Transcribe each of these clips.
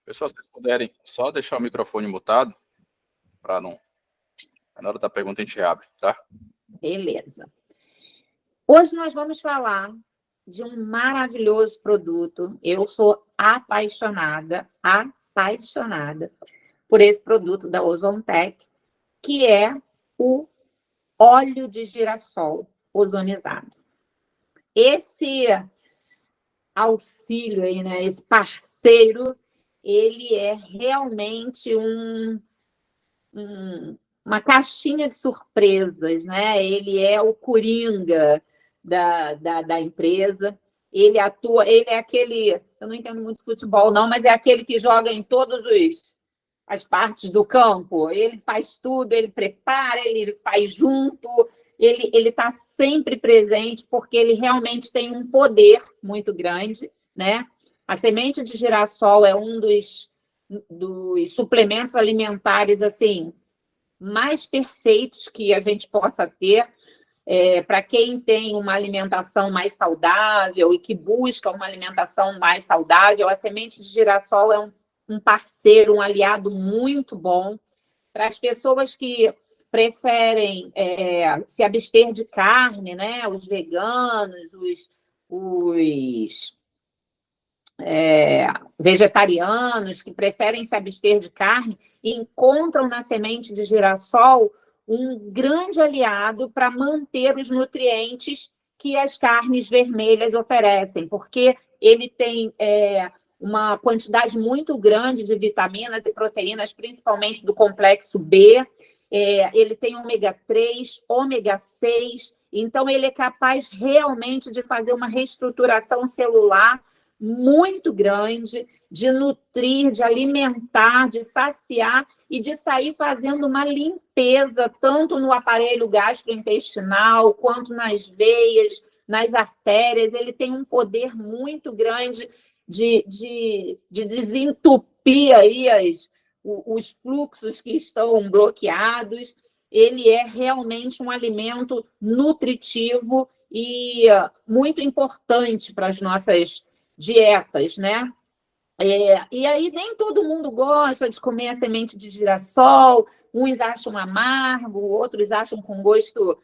Pessoal, se vocês puderem só deixar o microfone mutado, para não... Na hora da pergunta a gente abre, tá? Beleza. Hoje nós vamos falar de um maravilhoso produto. Eu sou apaixonada por esse produto da Ozontec, que é o óleo de girassol ozonizado. Esse auxílio aí, né, esse parceiro, ele é realmente uma caixinha de surpresas, né? Ele é o coringa da empresa. Ele atua, ele é aquele, eu não entendo muito de futebol, não, mas é aquele que joga em todas as partes do campo. Ele faz tudo, ele prepara, ele faz junto, ele está sempre presente, porque ele realmente tem um poder muito grande, né? A semente de girassol é um dos suplementos alimentares assim mais perfeitos que a gente possa ter, para quem tem uma alimentação mais saudável e que busca uma alimentação mais saudável. A semente de girassol é um parceiro, um aliado muito bom para as pessoas que preferem se abster de carne, né? Os veganos, os vegetarianos que preferem se abster de carne, encontram na semente de girassol um grande aliado para manter os nutrientes que as carnes vermelhas oferecem, porque ele tem uma quantidade muito grande de vitaminas e proteínas, principalmente do complexo B. Ele tem ômega 3, ômega 6, então ele é capaz realmente de fazer uma reestruturação celular muito grande, de nutrir, de alimentar, de saciar e de sair fazendo uma limpeza, tanto no aparelho gastrointestinal, quanto nas veias, nas artérias. Ele tem um poder muito grande de desentupir aí os fluxos que estão bloqueados. Ele é realmente um alimento nutritivo e muito importante para as nossas dietas, né? E aí nem todo mundo gosta de comer a semente de girassol, uns acham amargo, outros acham com gosto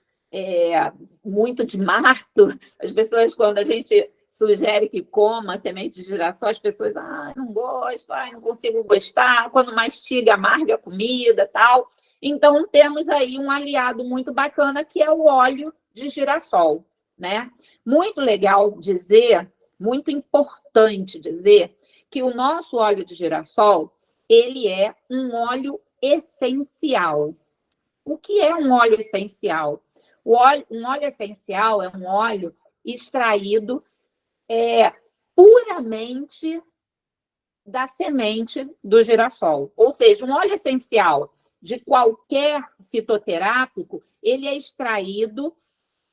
muito de marto. As pessoas, quando a gente sugere que coma a semente de girassol, as pessoas, não gosto, não consigo gostar, quando mastiga, amarga a comida, tal. Então, temos aí um aliado muito bacana, que é o óleo de girassol, né? Muito legal dizer, muito importante dizer que o nosso óleo de girassol, ele é um óleo essencial. O que é um óleo essencial? Um óleo essencial é um óleo extraído puramente da semente do girassol. Ou seja, um óleo essencial de qualquer fitoterápico, ele é extraído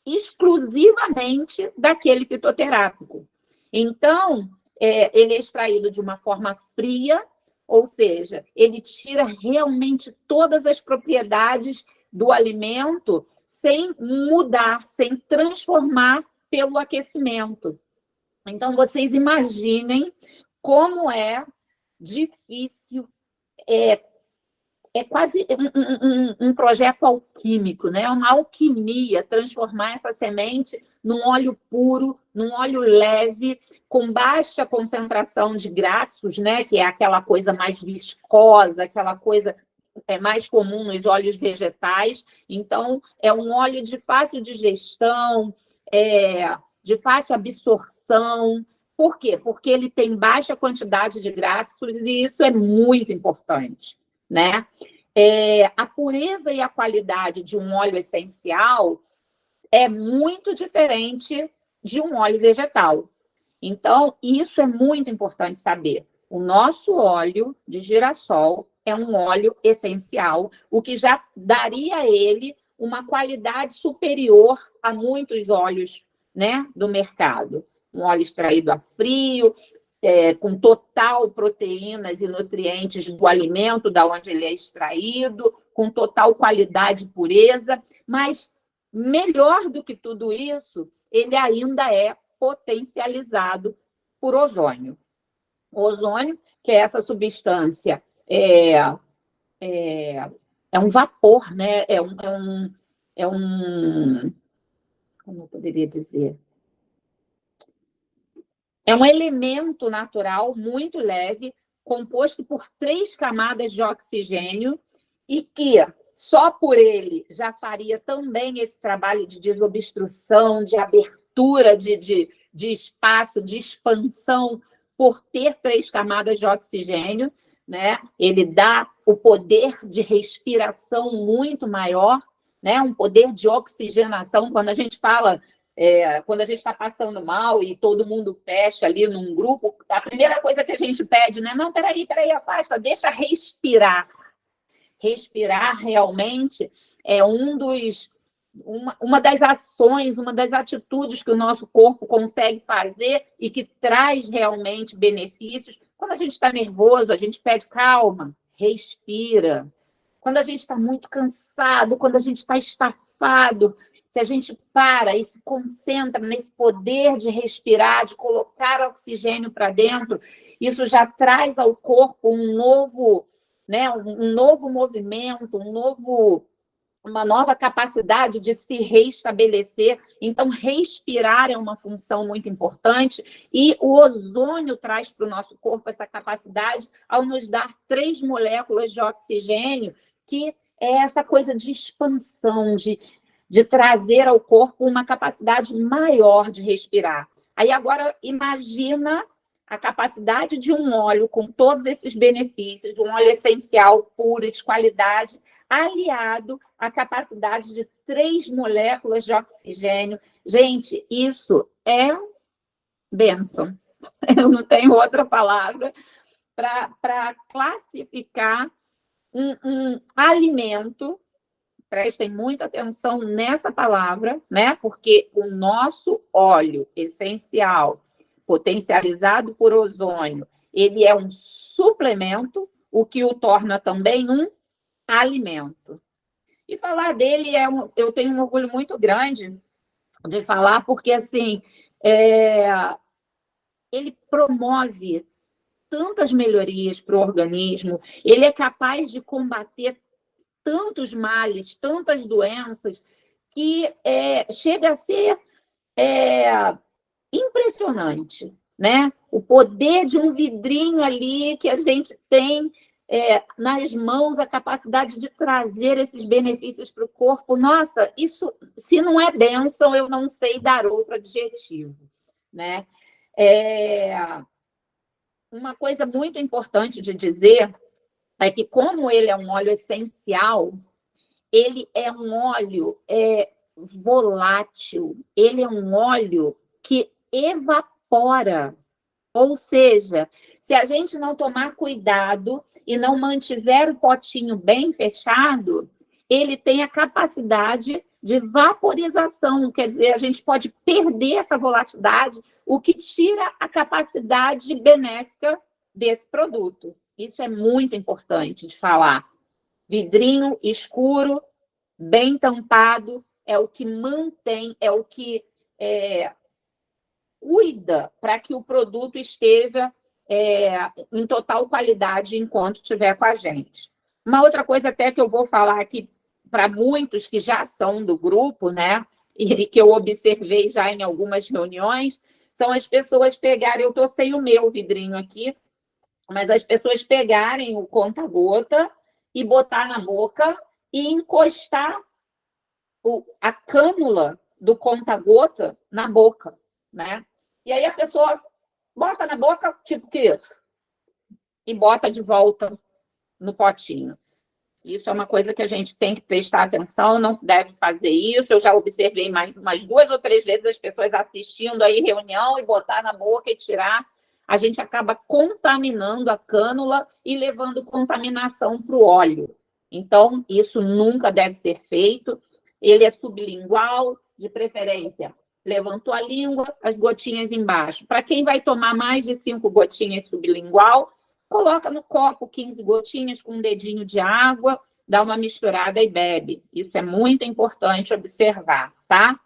exclusivamente daquele fitoterápico. Então, ele é extraído de uma forma fria, ou seja, ele tira realmente todas as propriedades do alimento sem mudar, sem transformar pelo aquecimento. Então, vocês imaginem como é difícil, é quase um projeto alquímico, né? Uma alquimia, transformar essa semente num óleo puro, num óleo leve, com baixa concentração de graxos, né? Que é aquela coisa mais viscosa, aquela coisa mais comum nos óleos vegetais. Então, é um óleo de fácil digestão, de fácil absorção. Por quê? Porque ele tem baixa quantidade de graxos e isso é muito importante, né? A pureza e a qualidade de um óleo essencial é muito diferente de um óleo vegetal. Então, isso é muito importante saber. O nosso óleo de girassol é um óleo essencial, o que já daria a ele uma qualidade superior a muitos óleos, né, do mercado. Um óleo extraído a frio, com total proteínas e nutrientes do alimento da onde ele é extraído, com total qualidade e pureza, mas melhor do que tudo isso, ele ainda é potencializado por ozônio. O ozônio, que é essa substância? É um vapor, né? Como eu poderia dizer? É um elemento natural muito leve, composto por 3 camadas de oxigênio, e que só por ele já faria também esse trabalho de desobstrução, de abertura de espaço, de expansão, por ter 3 camadas de oxigênio, né? Ele dá o poder de respiração muito maior, né? Um poder de oxigenação. Quando a gente fala, quando a gente está passando mal e todo mundo fecha ali num grupo, a primeira coisa que a gente pede, né? Não, peraí, afasta, deixa respirar. Respirar realmente é uma das ações, uma das atitudes que o nosso corpo consegue fazer e que traz realmente benefícios. Quando a gente está nervoso, a gente pede calma, respira. Quando a gente está muito cansado, quando a gente está estafado, se a gente para e se concentra nesse poder de respirar, de colocar oxigênio para dentro, isso já traz ao corpo um novo movimento, uma nova capacidade de se reestabelecer. Então, respirar é uma função muito importante, e o ozônio traz para o nosso corpo essa capacidade ao nos dar 3 moléculas de oxigênio, que é essa coisa de expansão, de trazer ao corpo uma capacidade maior de respirar. Aí agora imagina a capacidade de um óleo com todos esses benefícios, um óleo essencial, puro, de qualidade, aliado à capacidade de 3 moléculas de oxigênio. Gente, isso é bênção. Eu não tenho outra palavra para classificar um alimento. Prestem muita atenção nessa palavra, né? Porque o nosso óleo essencial, potencializado por ozônio, ele é um suplemento, o que o torna também um alimento. E falar dele eu tenho um orgulho muito grande de falar, porque assim ele promove tantas melhorias para o organismo, ele é capaz de combater tantos males, tantas doenças, que chega a ser impressionante, né? O poder de um vidrinho ali que a gente tem nas mãos, a capacidade de trazer esses benefícios para o corpo. Nossa, isso, se não é bênção, eu não sei dar outro adjetivo, né? Uma coisa muito importante de dizer é que, como ele é um óleo essencial, ele é um óleo volátil, ele é um óleo que evapora. Ou seja, se a gente não tomar cuidado e não mantiver o potinho bem fechado, ele tem a capacidade de vaporização, quer dizer, a gente pode perder essa volatilidade, o que tira a capacidade benéfica desse produto. Isso é muito importante de falar. Vidrinho escuro, bem tampado, é o que mantém, é o que cuida para que o produto esteja em total qualidade enquanto estiver com a gente. Uma outra coisa até que eu vou falar aqui para muitos que já são do grupo, né, e que eu observei já em algumas reuniões, são as pessoas pegarem, eu estou sem o meu vidrinho aqui, mas as pessoas pegarem o conta-gota e botar na boca e encostar a cânula do conta-gota na boca, né? E aí a pessoa bota na boca, tipo que isso, e bota de volta no potinho. Isso é uma coisa que a gente tem que prestar atenção, não se deve fazer isso. Eu já observei mais umas 2 ou 3 vezes as pessoas assistindo aí reunião e botar na boca e tirar. A gente acaba contaminando a cânula e levando contaminação para o óleo. Então, isso nunca deve ser feito. Ele é sublingual, de preferência. Levantou a língua, as gotinhas embaixo. Para quem vai tomar mais de 5 gotinhas sublingual, coloca no copo 15 gotinhas com um dedinho de água, dá uma misturada e bebe. Isso é muito importante observar, tá?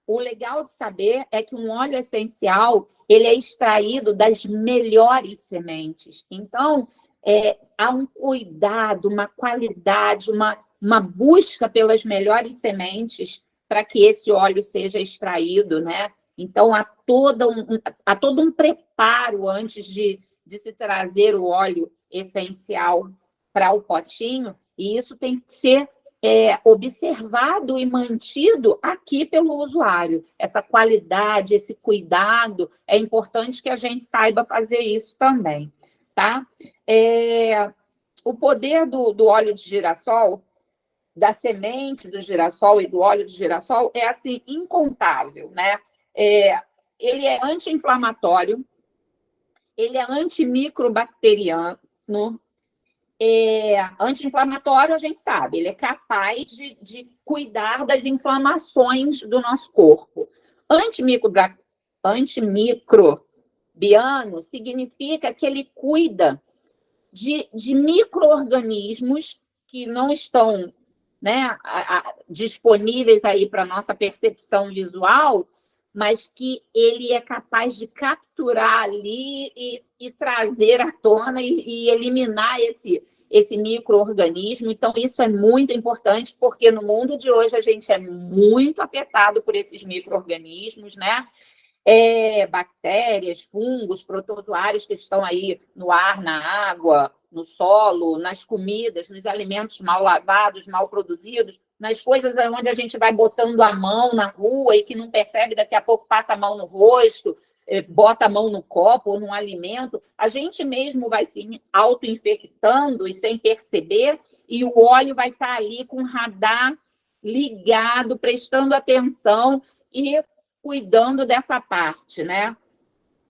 O legal de saber é que um óleo essencial, ele é extraído das melhores sementes. Então, há um cuidado, uma qualidade, uma busca pelas melhores sementes para que esse óleo seja extraído, né? Então, há todo um preparo antes de se trazer o óleo essencial para o potinho, e isso tem que ser observado e mantido aqui pelo usuário. Essa qualidade, esse cuidado, é importante que a gente saiba fazer isso também, tá? O poder do óleo de girassol, da semente do girassol e do óleo de girassol é, assim, incontável, né? Ele é anti-inflamatório, ele é antimicrobacteriano, anti-inflamatório, a gente sabe, ele é capaz de cuidar das inflamações do nosso corpo. Antimicrobiano significa que ele cuida de micro-organismos que não estão, né, disponíveis aí para a nossa percepção visual, mas que ele é capaz de capturar ali e trazer à tona e eliminar esse micro-organismo. Então, isso é muito importante, porque no mundo de hoje a gente é muito afetado por esses micro-organismos, né? Bactérias, fungos, protozoários que estão aí no ar, na água, no solo, nas comidas, nos alimentos mal lavados, mal produzidos, nas coisas onde a gente vai botando a mão na rua e que não percebe, daqui a pouco passa a mão no rosto, bota a mão no copo ou num alimento, a gente mesmo vai se auto-infectando e sem perceber, e o óleo vai estar ali com o radar ligado, prestando atenção e cuidando dessa parte, né?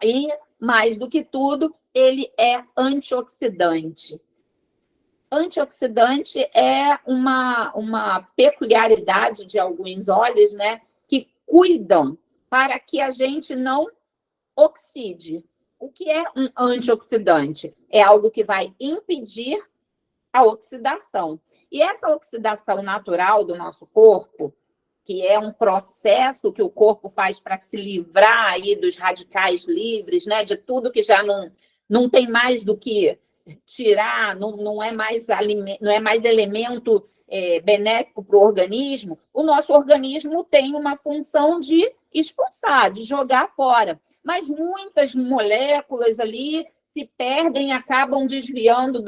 E, mais do que tudo, ele é antioxidante. Antioxidante é uma peculiaridade de alguns óleos, né? Que cuidam para que a gente não oxide. O que é um antioxidante? É algo que vai impedir a oxidação. E essa oxidação natural do nosso corpo, que é um processo que o corpo faz para se livrar aí dos radicais livres, né? De tudo que já não tem mais do que tirar, não é mais elemento benéfico para o organismo, o nosso organismo tem uma função de expulsar, de jogar fora. Mas muitas moléculas ali se perdem, acabam desviando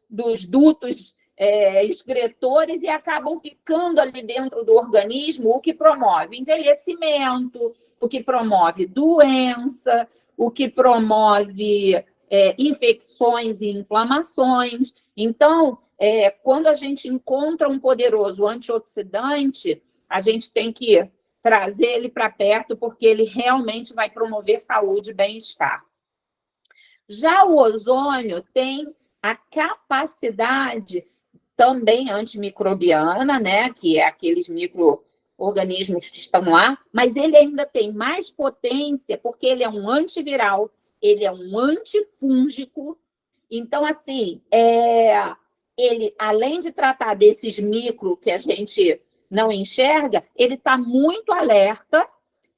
dos dutos excretores e acabam ficando ali dentro do organismo, o que promove envelhecimento, o que promove doença, o que promove infecções e inflamações. Então, quando a gente encontra um poderoso antioxidante, a gente tem que trazer ele para perto, porque ele realmente vai promover saúde e bem-estar. Já o ozônio tem a capacidade também antimicrobiana, né, que é aqueles micro-organismos que estão lá, mas ele ainda tem mais potência, porque ele é um antiviral, ele é um antifúngico. Então, assim, ele, além de tratar desses micro que a gente não enxerga, ele está muito alerta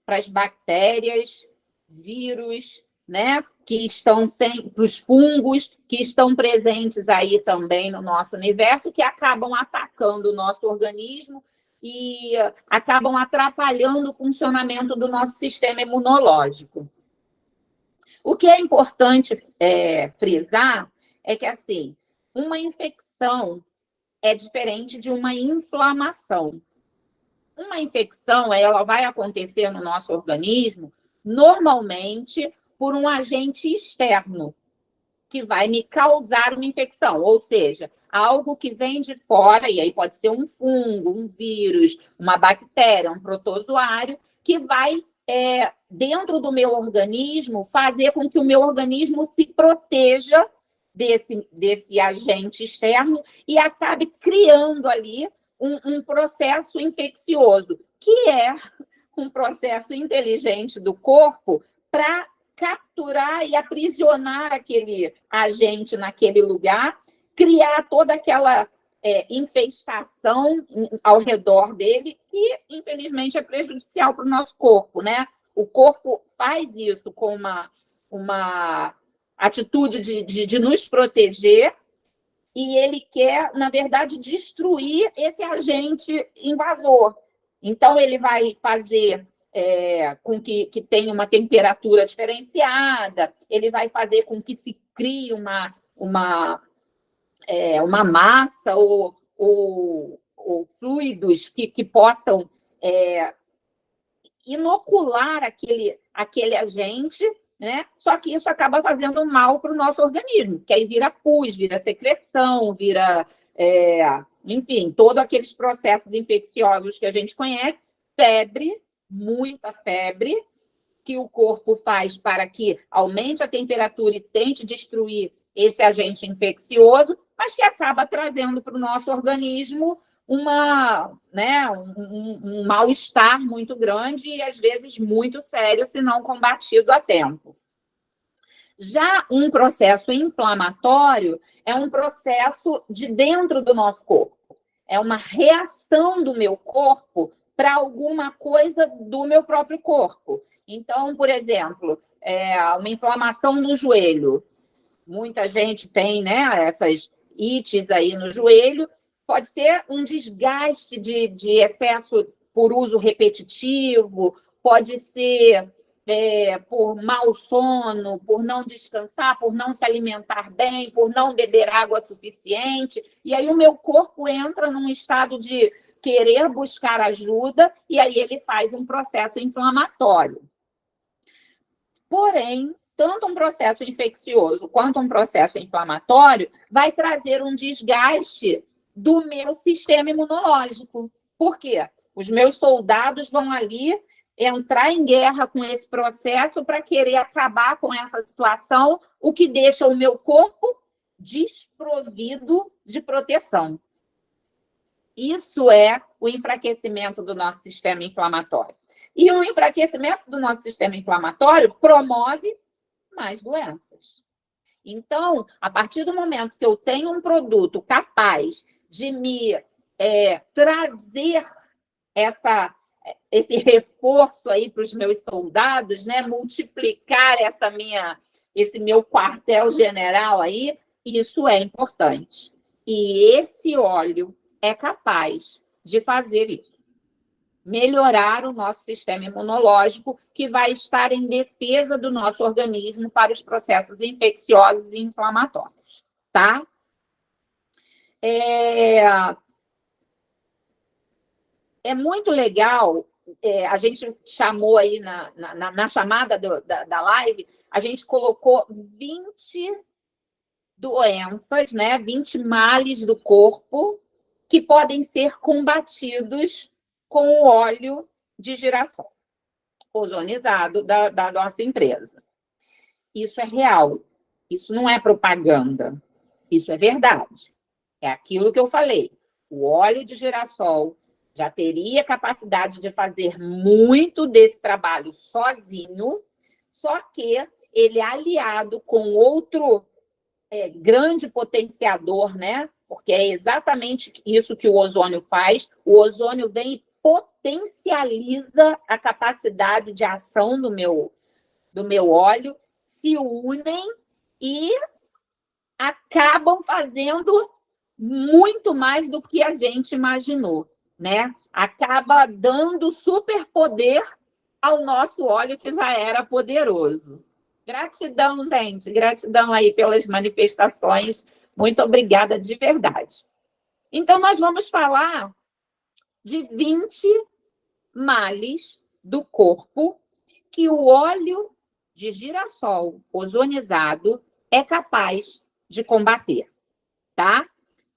para as bactérias, vírus, né, que estão sempre, os fungos que estão presentes aí também no nosso universo, que acabam atacando o nosso organismo e acabam atrapalhando o funcionamento do nosso sistema imunológico. O que é importante frisar é que, assim, uma infecção é diferente de uma inflamação. Uma infecção, ela vai acontecer no nosso organismo, normalmente, por um agente externo, que vai me causar uma infecção, ou seja, algo que vem de fora, e aí pode ser um fungo, um vírus, uma bactéria, um protozoário, que vai, dentro do meu organismo, fazer com que o meu organismo se proteja desse agente externo e acabe criando ali um processo infeccioso, que é um processo inteligente do corpo para capturar e aprisionar aquele agente naquele lugar, criar toda aquela infestação ao redor dele, que, infelizmente, é prejudicial para o nosso corpo, né? o corpo faz isso com uma atitude de nos proteger, e ele quer, na verdade, destruir esse agente invasor. Então, ele vai fazer com que tenha uma temperatura diferenciada, ele vai fazer com que se crie uma massa ou fluidos que possam inocular aquele agente, né? Só que isso acaba fazendo mal para o nosso organismo, que aí vira pus, vira secreção, vira, enfim, todos aqueles processos infecciosos que a gente conhece, febre, muita febre, que o corpo faz para que aumente a temperatura e tente destruir esse agente infeccioso, mas que acaba trazendo para o nosso organismo um mal-estar muito grande e, às vezes, muito sério, se não combatido a tempo. Já um processo inflamatório é um processo de dentro do nosso corpo. É uma reação do meu corpo para alguma coisa do meu próprio corpo. Então, por exemplo, uma inflamação no joelho. Muita gente tem, né, essas ites aí no joelho. Pode ser um desgaste de excesso por uso repetitivo, pode ser por mau sono, por não descansar, por não se alimentar bem, por não beber água suficiente. E aí o meu corpo entra num estado de querer buscar ajuda, e aí ele faz um processo inflamatório. Porém, tanto um processo infeccioso quanto um processo inflamatório vai trazer um desgaste do meu sistema imunológico. Por quê? Os meus soldados vão ali entrar em guerra com esse processo para querer acabar com essa situação, o que deixa o meu corpo desprovido de proteção. Isso é o enfraquecimento do nosso sistema inflamatório. E o enfraquecimento do nosso sistema inflamatório promove mais doenças. Então, a partir do momento que eu tenho um produto capaz de me trazer esse reforço aí para os meus soldados, né? Multiplicar esse meu quartel-general aí, isso é importante. E esse óleo é capaz de fazer isso. Melhorar o nosso sistema imunológico, que vai estar em defesa do nosso organismo para os processos infecciosos e inflamatórios, tá? É muito legal, a gente chamou aí na chamada da live, a gente colocou 20 doenças, né, 20 males do corpo que podem ser combatidos com o óleo de girassol ozonizado da nossa empresa. Isso é real, isso não é propaganda, isso é verdade. É aquilo que eu falei, o óleo de girassol já teria capacidade de fazer muito desse trabalho sozinho, só que ele é aliado com outro grande potenciador, né? Porque é exatamente isso que o ozônio faz. O ozônio vem e potencializa a capacidade de ação do meu óleo, se unem e acabam fazendo muito mais do que a gente imaginou, né? Acaba dando superpoder ao nosso óleo, que já era poderoso. Gratidão, gente. Gratidão aí pelas manifestações. Muito obrigada de verdade. Então, nós vamos falar de 20 males do corpo que o óleo de girassol ozonizado é capaz de combater, tá?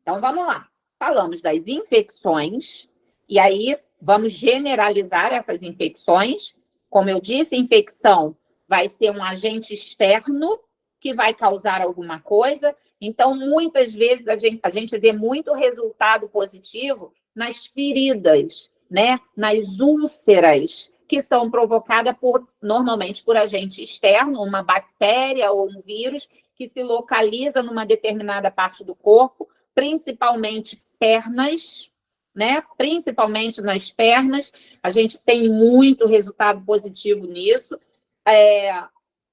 Então, vamos lá. Falamos das infecções, e aí vamos generalizar essas infecções. Como eu disse, infecção vai ser um agente externo que vai causar alguma coisa. Então, muitas vezes, a gente vê muito resultado positivo nas feridas, né? Nas úlceras, que são provocadas normalmente por agente externo, uma bactéria ou um vírus que se localiza numa determinada parte do corpo, principalmente pernas, né? Principalmente nas pernas. A gente tem muito resultado positivo nisso.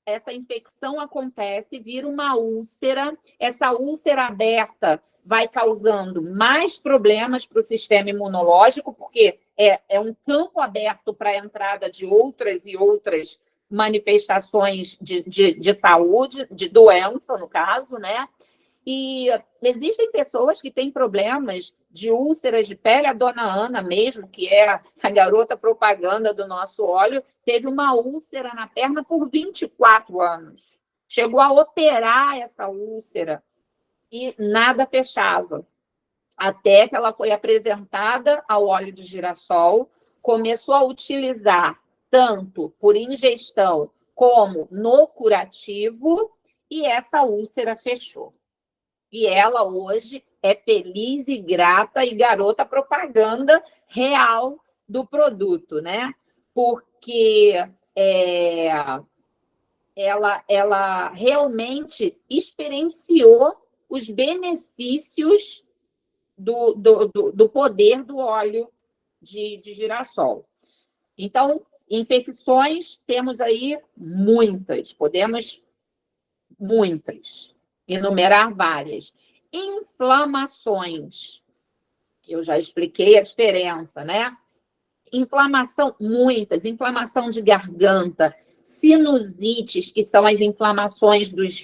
Essa infecção acontece, vira uma úlcera. Essa úlcera aberta vai causando mais problemas para o sistema imunológico, porque é um campo aberto para a entrada de outras e outras manifestações de saúde, de doença, no caso, né? E existem pessoas que têm problemas de úlceras de pele. A dona Ana mesmo, que é a garota propaganda do nosso óleo, teve uma úlcera na perna por 24 anos. Chegou a operar essa úlcera e nada fechava. Até que ela foi apresentada ao óleo de girassol, começou a utilizar tanto por ingestão como no curativo, e essa úlcera fechou. E ela hoje é feliz e grata e garota propaganda real do produto, né? Porque ela realmente experienciou os benefícios do poder do óleo de girassol. Então, infecções, temos aí muitas, podemos enumerar várias. Inflamações, eu já expliquei a diferença, né? Inflamação, muitas. Inflamação de garganta, sinusites, que são as inflamações dos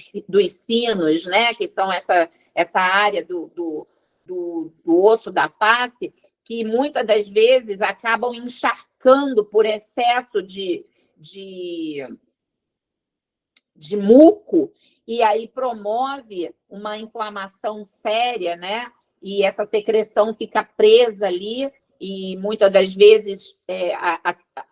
sinos, né? Que são essa área do osso da face, que muitas das vezes acabam encharcando por excesso de muco, e aí promove uma inflamação séria, né? E essa secreção fica presa ali, e muitas das vezes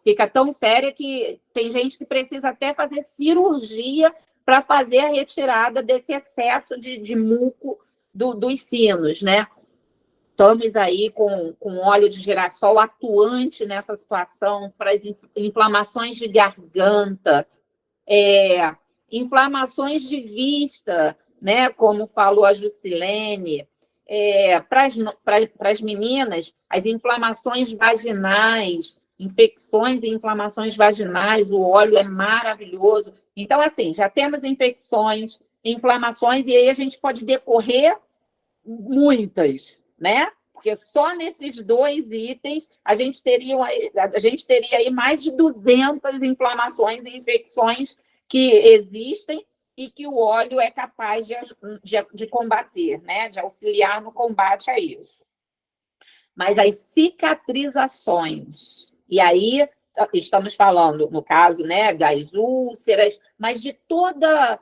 fica tão séria que tem gente que precisa até fazer cirurgia para fazer a retirada desse excesso de muco dos sinos, né? Estamos aí com óleo de girassol atuante nessa situação para as inflamações de garganta, inflamações de vista, né? Como falou a Jusilene, para as meninas, as inflamações vaginais, infecções e inflamações vaginais, o óleo é maravilhoso. Então, assim, já temos infecções, inflamações, e aí a gente pode decorrer muitas, né? Porque só nesses 2 itens a gente teria aí mais de 200 inflamações e infecções que existem e que o óleo é capaz de combater, né? De auxiliar no combate a isso. Mas as cicatrizações, e aí estamos falando, no caso, né, das úlceras, mas de toda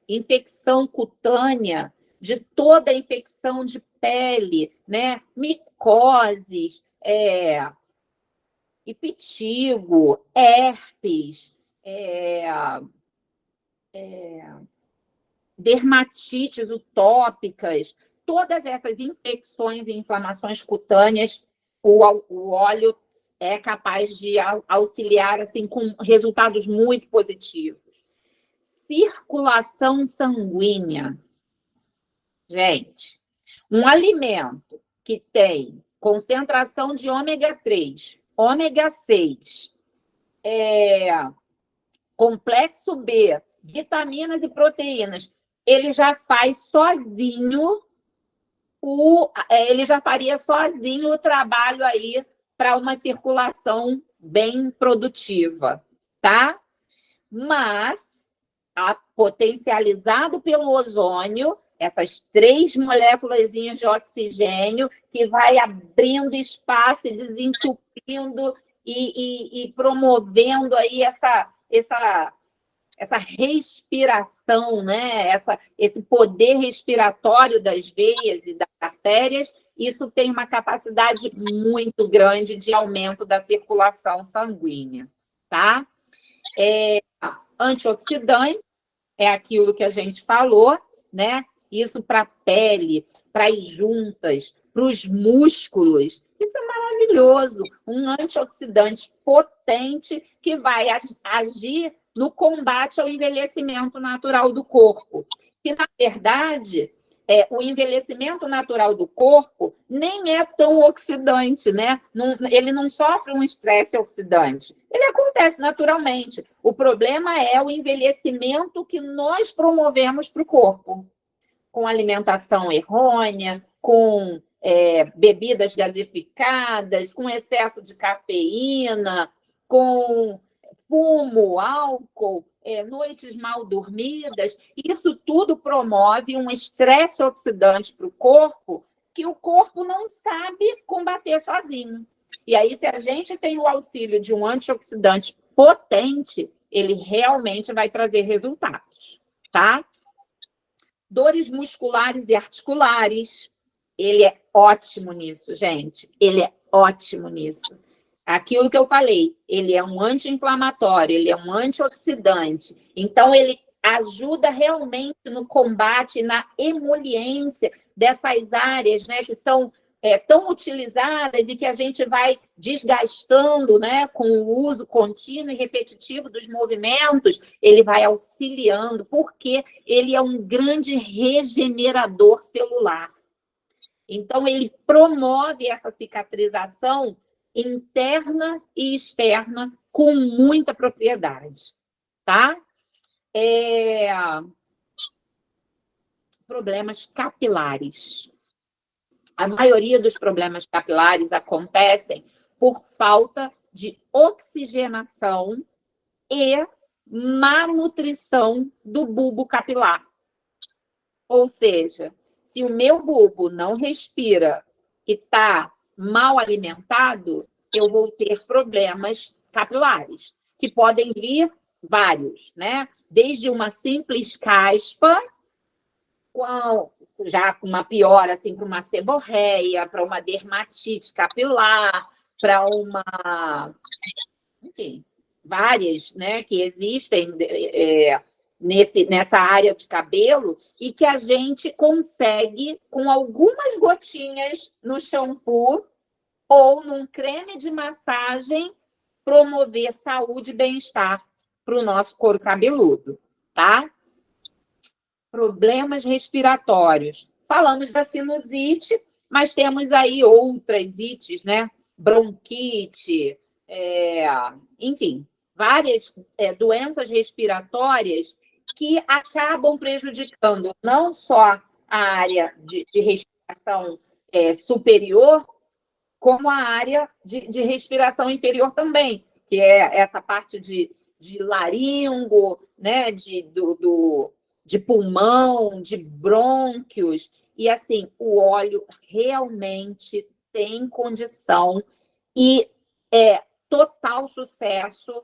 infecção cutânea, de toda infecção de pele, né, micoses, impetigo, herpes, dermatites utópicas, todas essas infecções e inflamações cutâneas, o óleo é capaz de auxiliar assim, com resultados muito positivos. Circulação sanguínea. Gente, um alimento que tem concentração de ômega 3, ômega 6, complexo B, vitaminas e proteínas, ele já faz sozinho ele já faria sozinho o trabalho aí para uma circulação bem produtiva, tá? Mas, potencializado pelo ozônio, essas 3 moléculas de oxigênio que vai abrindo espaço e desentupindo e promovendo aí essa respiração, né? Esse poder respiratório das veias e das artérias, isso tem uma capacidade muito grande de aumento da circulação sanguínea, tá? Antioxidante é aquilo que a gente falou, né? Isso para a pele, para as juntas, para os músculos. Isso é maravilhoso. Um antioxidante potente que vai agir no combate ao envelhecimento natural do corpo. Que, na verdade, o envelhecimento natural do corpo nem é tão oxidante, né? Ele não sofre um estresse oxidante. Ele acontece naturalmente. O problema é o envelhecimento que nós promovemos para o corpo, com alimentação errônea, com bebidas gasificadas, com excesso de cafeína, com fumo, álcool, noites mal dormidas. Isso tudo promove um estresse oxidante para o corpo que o corpo não sabe combater sozinho. E aí, se a gente tem o auxílio de um antioxidante potente, ele realmente vai trazer resultados, tá? Dores musculares e articulares, ele é ótimo nisso, gente. Ele é ótimo nisso. Aquilo que eu falei, ele é um anti-inflamatório, ele é um antioxidante. Então, ele ajuda realmente no combate, na emoliência dessas áreas, né, que são tão utilizadas e que a gente vai desgastando, né, com o uso contínuo e repetitivo dos movimentos. Ele vai auxiliando, porque ele é um grande regenerador celular. Então, ele promove essa cicatrização interna e externa com muita propriedade, tá? Problemas capilares. A maioria dos problemas capilares acontecem por falta de oxigenação e má nutrição do bulbo capilar. Ou seja, se o meu bulbo não respira e está mal alimentado, eu vou ter problemas capilares, que podem vir vários, né? Desde uma simples caspa, já com uma piora, assim, para uma seborreia, para uma dermatite capilar, para uma... Enfim, várias, né, que existem nessa área de cabelo e que a gente consegue, com algumas gotinhas no shampoo ou num creme de massagem, promover saúde e bem-estar para o nosso couro cabeludo, tá? Problemas respiratórios. Falamos da sinusite, mas temos aí outras ites, né? Bronquite, enfim, várias doenças respiratórias que acabam prejudicando não só a área de respiração superior, como a área de respiração inferior também, que é essa parte de laringo, né, de pulmão, de brônquios. E, assim, o óleo realmente tem condição e total sucesso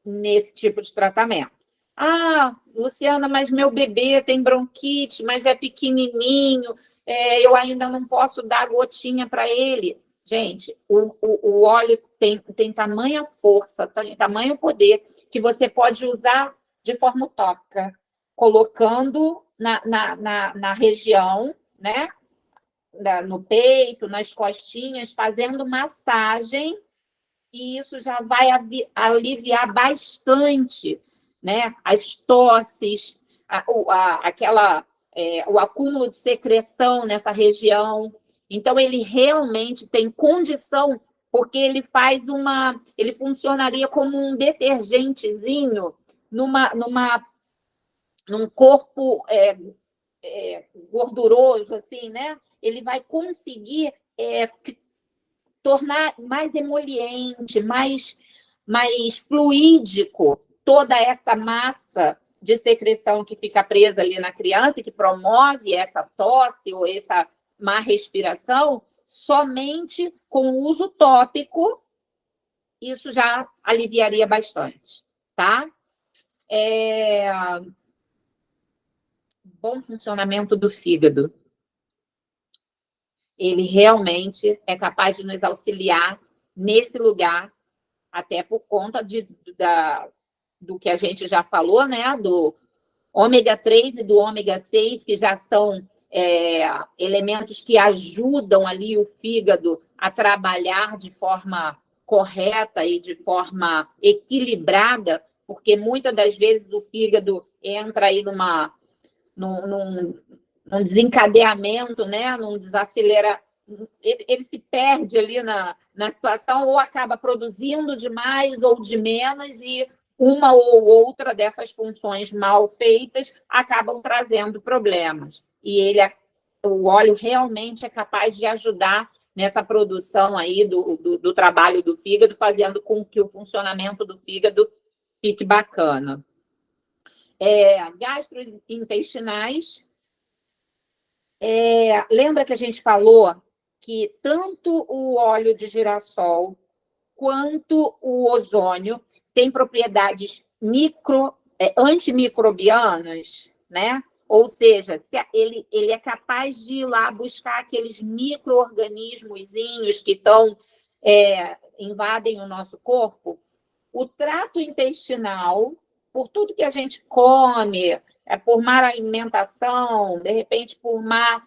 nesse tipo de tratamento. Ah, Luciana, mas meu bebê tem bronquite, mas é pequenininho, eu ainda não posso dar gotinha para ele. Gente, o óleo tem tamanha força, tem tamanho poder, que você pode usar de forma utópica, colocando na região, né? No peito, nas costinhas, fazendo massagem, e isso já vai aliviar bastante, né? As tosses, o acúmulo de secreção nessa região. Então, ele realmente tem condição, porque ele ele funcionaria como um detergentezinho num corpo gorduroso, assim, né? Ele vai conseguir tornar mais emoliente, mais fluídico toda essa massa de secreção que fica presa ali na criança, que promove essa tosse ou essa má respiração. Somente com o uso tópico, isso já aliviaria bastante, tá? Bom funcionamento do fígado. Ele realmente é capaz de nos auxiliar nesse lugar, até por conta do que a gente já falou, né? Do ômega 3 e do ômega 6, que já são elementos que ajudam ali o fígado a trabalhar de forma correta e de forma equilibrada, porque muitas das vezes o fígado entra aí num desencadeamento, né? Num desacelera, ele se perde ali na situação, ou acaba produzindo de mais ou de menos, e uma ou outra dessas funções mal feitas acabam trazendo problemas. E o óleo realmente é capaz de ajudar nessa produção aí do trabalho do fígado, fazendo com que o funcionamento do fígado fique bacana. Gastrointestinais. Lembra que a gente falou que tanto o óleo de girassol quanto o ozônio têm propriedades antimicrobianas, né? Ou seja, ele é capaz de ir lá buscar aqueles micro-organismozinhos que invadem o nosso corpo. O trato intestinal, por tudo que a gente come, por má alimentação, de repente por má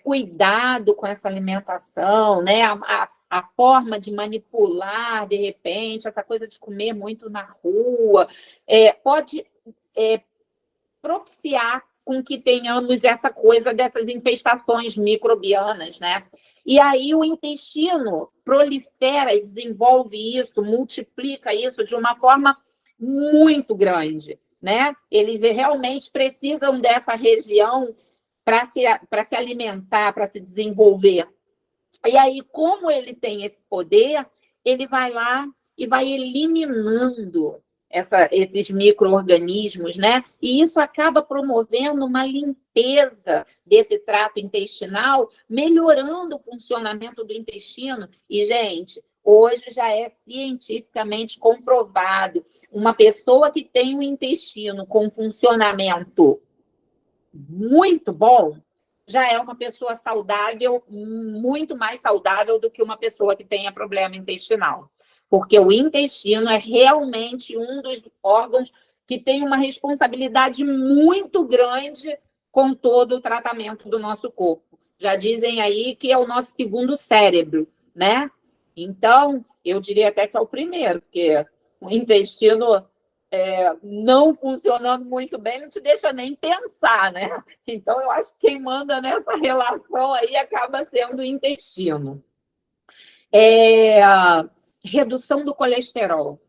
cuidado com essa alimentação, né? A forma de manipular, de repente, essa coisa de comer muito na rua, pode propiciar com que tenhamos essa coisa dessas infestações microbianas, né? E aí o intestino prolifera e desenvolve isso, multiplica isso de uma forma muito grande, né? Eles realmente precisam dessa região para se alimentar, para se desenvolver. E aí, como ele tem esse poder, ele vai lá e vai eliminando esses micro-organismos, né? E isso acaba promovendo uma limpeza desse trato intestinal, melhorando o funcionamento do intestino. E, gente, hoje já é cientificamente comprovado, uma pessoa que tem um intestino com funcionamento muito bom, já é uma pessoa saudável, muito mais saudável do que uma pessoa que tenha problema intestinal. Porque o intestino é realmente um dos órgãos que tem uma responsabilidade muito grande com todo o tratamento do nosso corpo. Já dizem aí que é o nosso segundo cérebro, né? Então, eu diria até que é o primeiro, porque o intestino não funcionando muito bem não te deixa nem pensar, né? Então, eu acho que quem manda nessa relação aí acaba sendo o intestino. Redução do colesterol.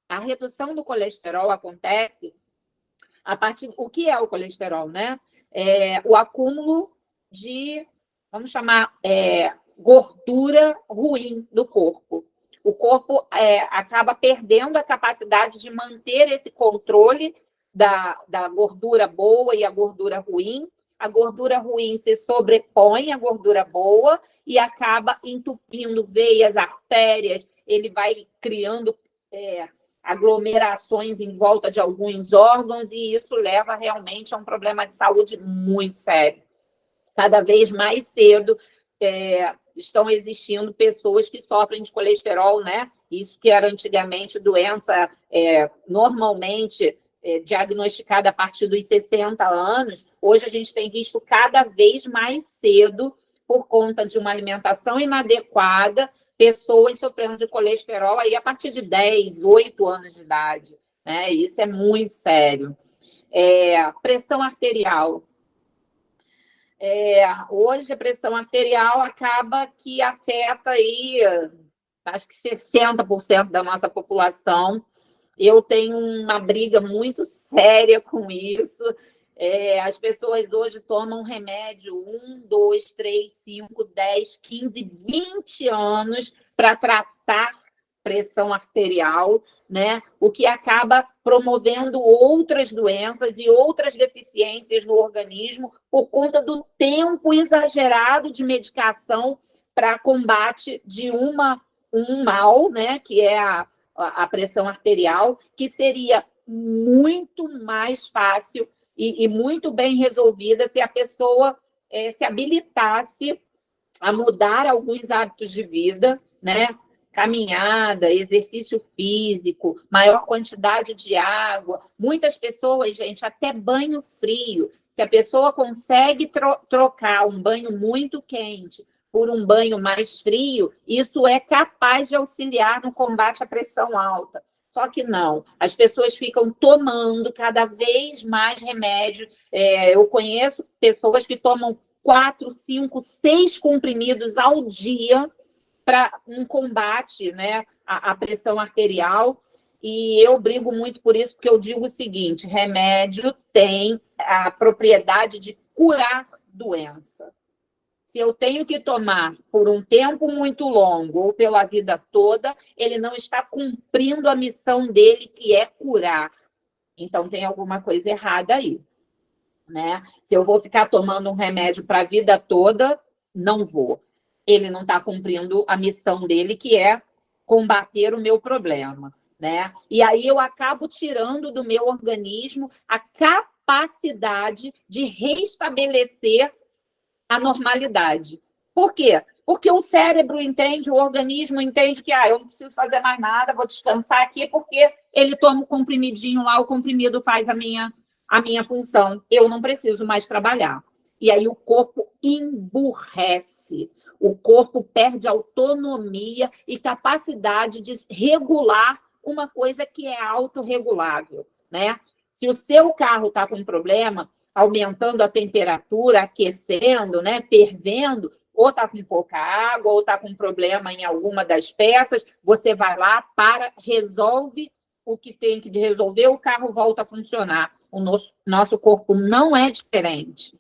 A redução do colesterol acontece a partir... O que é o colesterol, né? O acúmulo de, vamos chamar, gordura ruim do corpo. O corpo acaba perdendo a capacidade de manter esse controle da gordura boa e a gordura ruim. A gordura ruim se sobrepõe à gordura boa e acaba entupindo veias, artérias, ele vai criando aglomerações em volta de alguns órgãos, e isso leva realmente a um problema de saúde muito sério. Cada vez mais cedo estão existindo pessoas que sofrem de colesterol, né? Isso que era antigamente doença normalmente diagnosticada a partir dos 60 anos, hoje a gente tem visto cada vez mais cedo, por conta de uma alimentação inadequada, pessoas sofrendo de colesterol aí a partir de 10, 8 anos de idade, né? Isso é muito sério. Pressão arterial. Hoje a pressão arterial acaba que afeta aí, acho que 60% da nossa população. Eu tenho uma briga muito séria com isso. As pessoas hoje tomam remédio 1, 2, 3, 5, 10, 15, 20 anos para tratar pressão arterial, né? O que acaba promovendo outras doenças e outras deficiências no organismo por conta do tempo exagerado de medicação para combate de um mal, né? Que é a pressão arterial, que seria muito mais fácil e muito bem resolvida se a pessoa se habilitasse a mudar alguns hábitos de vida, né? Caminhada, exercício físico, maior quantidade de água. Muitas pessoas, gente, até banho frio. Se a pessoa consegue trocar um banho muito quente por um banho mais frio, isso é capaz de auxiliar no combate à pressão alta. Só que não, as pessoas ficam tomando cada vez mais remédio. Eu conheço pessoas que tomam 4, 5, 6 comprimidos ao dia para um combate, né, à pressão arterial. E eu brigo muito por isso, porque eu digo o seguinte: remédio tem a propriedade de curar doença. Se eu tenho que tomar por um tempo muito longo ou pela vida toda, ele não está cumprindo a missão dele, que é curar. Então, tem alguma coisa errada aí, né? Se eu vou ficar tomando um remédio para a vida toda, não vou. Ele não está cumprindo a missão dele, que é combater o meu problema, né? E aí eu acabo tirando do meu organismo a capacidade de restabelecer a normalidade. Por quê? Porque o cérebro entende, o organismo entende que eu não preciso fazer mais nada, vou descansar aqui, porque ele toma o comprimidinho lá, o comprimido faz a minha função. Eu não preciso mais trabalhar. E aí o corpo emburrece, o corpo perde autonomia e capacidade de regular uma coisa que é autorregulável, né? Se o seu carro está com problema, aumentando a temperatura, aquecendo, né, fervendo, ou está com pouca água, ou está com problema em alguma das peças, você vai lá, resolve o que tem que resolver, o carro volta a funcionar. O nosso corpo não é diferente.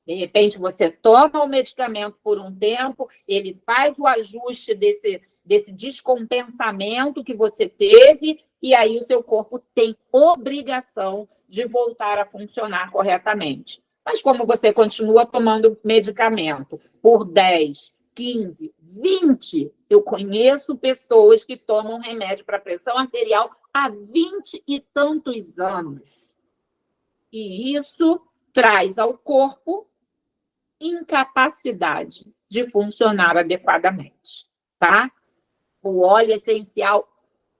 De repente, você toma o medicamento por um tempo, ele faz o ajuste desse descompensamento que você teve, e aí o seu corpo tem obrigação de voltar a funcionar corretamente. Mas como você continua tomando medicamento por 10, 15, 20, eu conheço pessoas que tomam remédio para pressão arterial há 20 e tantos anos. E isso traz ao corpo incapacidade de funcionar adequadamente, tá? O óleo essencial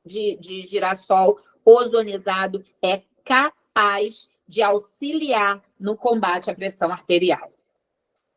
de girassol ozonizado é capaz de auxiliar no combate à pressão arterial.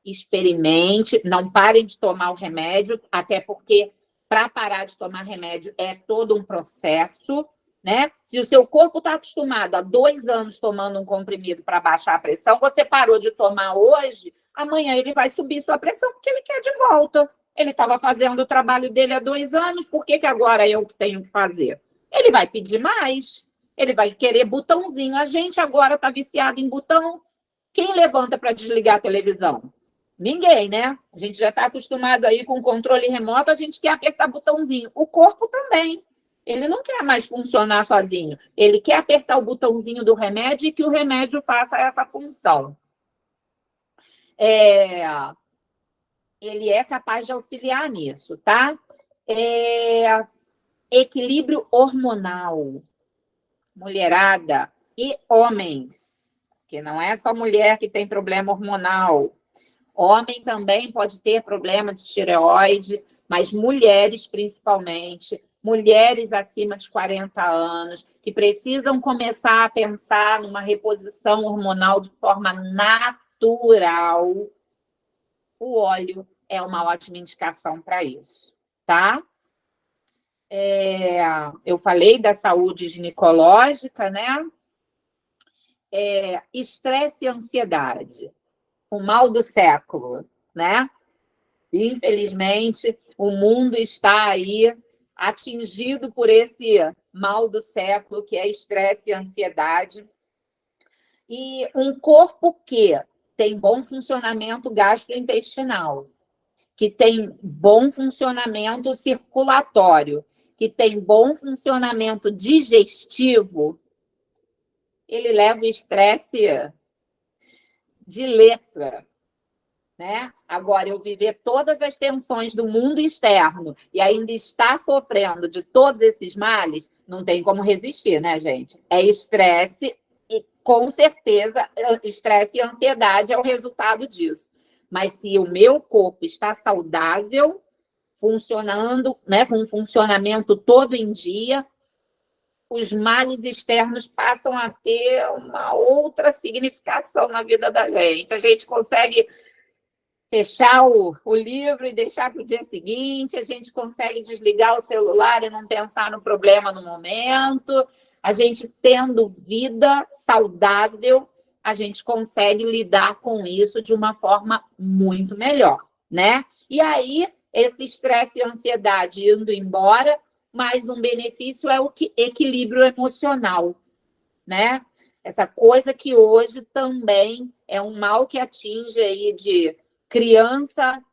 Experimente, não parem de tomar o remédio, até porque para parar de tomar remédio é todo um processo, né? Se o seu corpo está acostumado há 2 anos tomando um comprimido para baixar a pressão, você parou de tomar hoje, amanhã ele vai subir sua pressão, porque ele quer de volta. Ele estava fazendo o trabalho dele há 2 anos, por que agora eu tenho que fazer? Ele vai pedir mais, ele vai querer botãozinho. A gente agora está viciado em botão. Quem levanta para desligar a televisão? Ninguém, né? A gente já está acostumado aí com o controle remoto, a gente quer apertar botãozinho. O corpo também. Ele não quer mais funcionar sozinho. Ele quer apertar o botãozinho do remédio e que o remédio faça essa função. Ele é capaz de auxiliar nisso, tá? Equilíbrio hormonal. Mulherada e homens, que não é só mulher que tem problema hormonal. Homem também pode ter problema de tireoide, mas mulheres principalmente, mulheres acima de 40 anos, que precisam começar a pensar numa reposição hormonal de forma natural, o óleo é uma ótima indicação para isso, tá? Eu falei da saúde ginecológica, né? Estresse e ansiedade, o mal do século, né? Infelizmente, o mundo está aí atingido por esse mal do século, que é estresse e ansiedade. E um corpo que tem bom funcionamento gastrointestinal, que tem bom funcionamento circulatório, que tem bom funcionamento digestivo, ele leva o estresse de letra, né? Agora, eu viver todas as tensões do mundo externo e ainda estar sofrendo de todos esses males, não tem como resistir, né, gente? É estresse e, com certeza, estresse e ansiedade é o resultado disso. Mas se o meu corpo está saudável, funcionando, né, com um funcionamento todo em dia, os males externos passam a ter uma outra significação na vida da gente. A gente consegue fechar o livro e deixar para o dia seguinte, a gente consegue desligar o celular e não pensar no problema no momento. A gente tendo vida saudável, a gente consegue lidar com isso de uma forma muito melhor, né? E aí, esse estresse e ansiedade indo embora, mais um benefício é o equilíbrio emocional, né? Essa coisa que hoje também é um mal que atinge aí de criança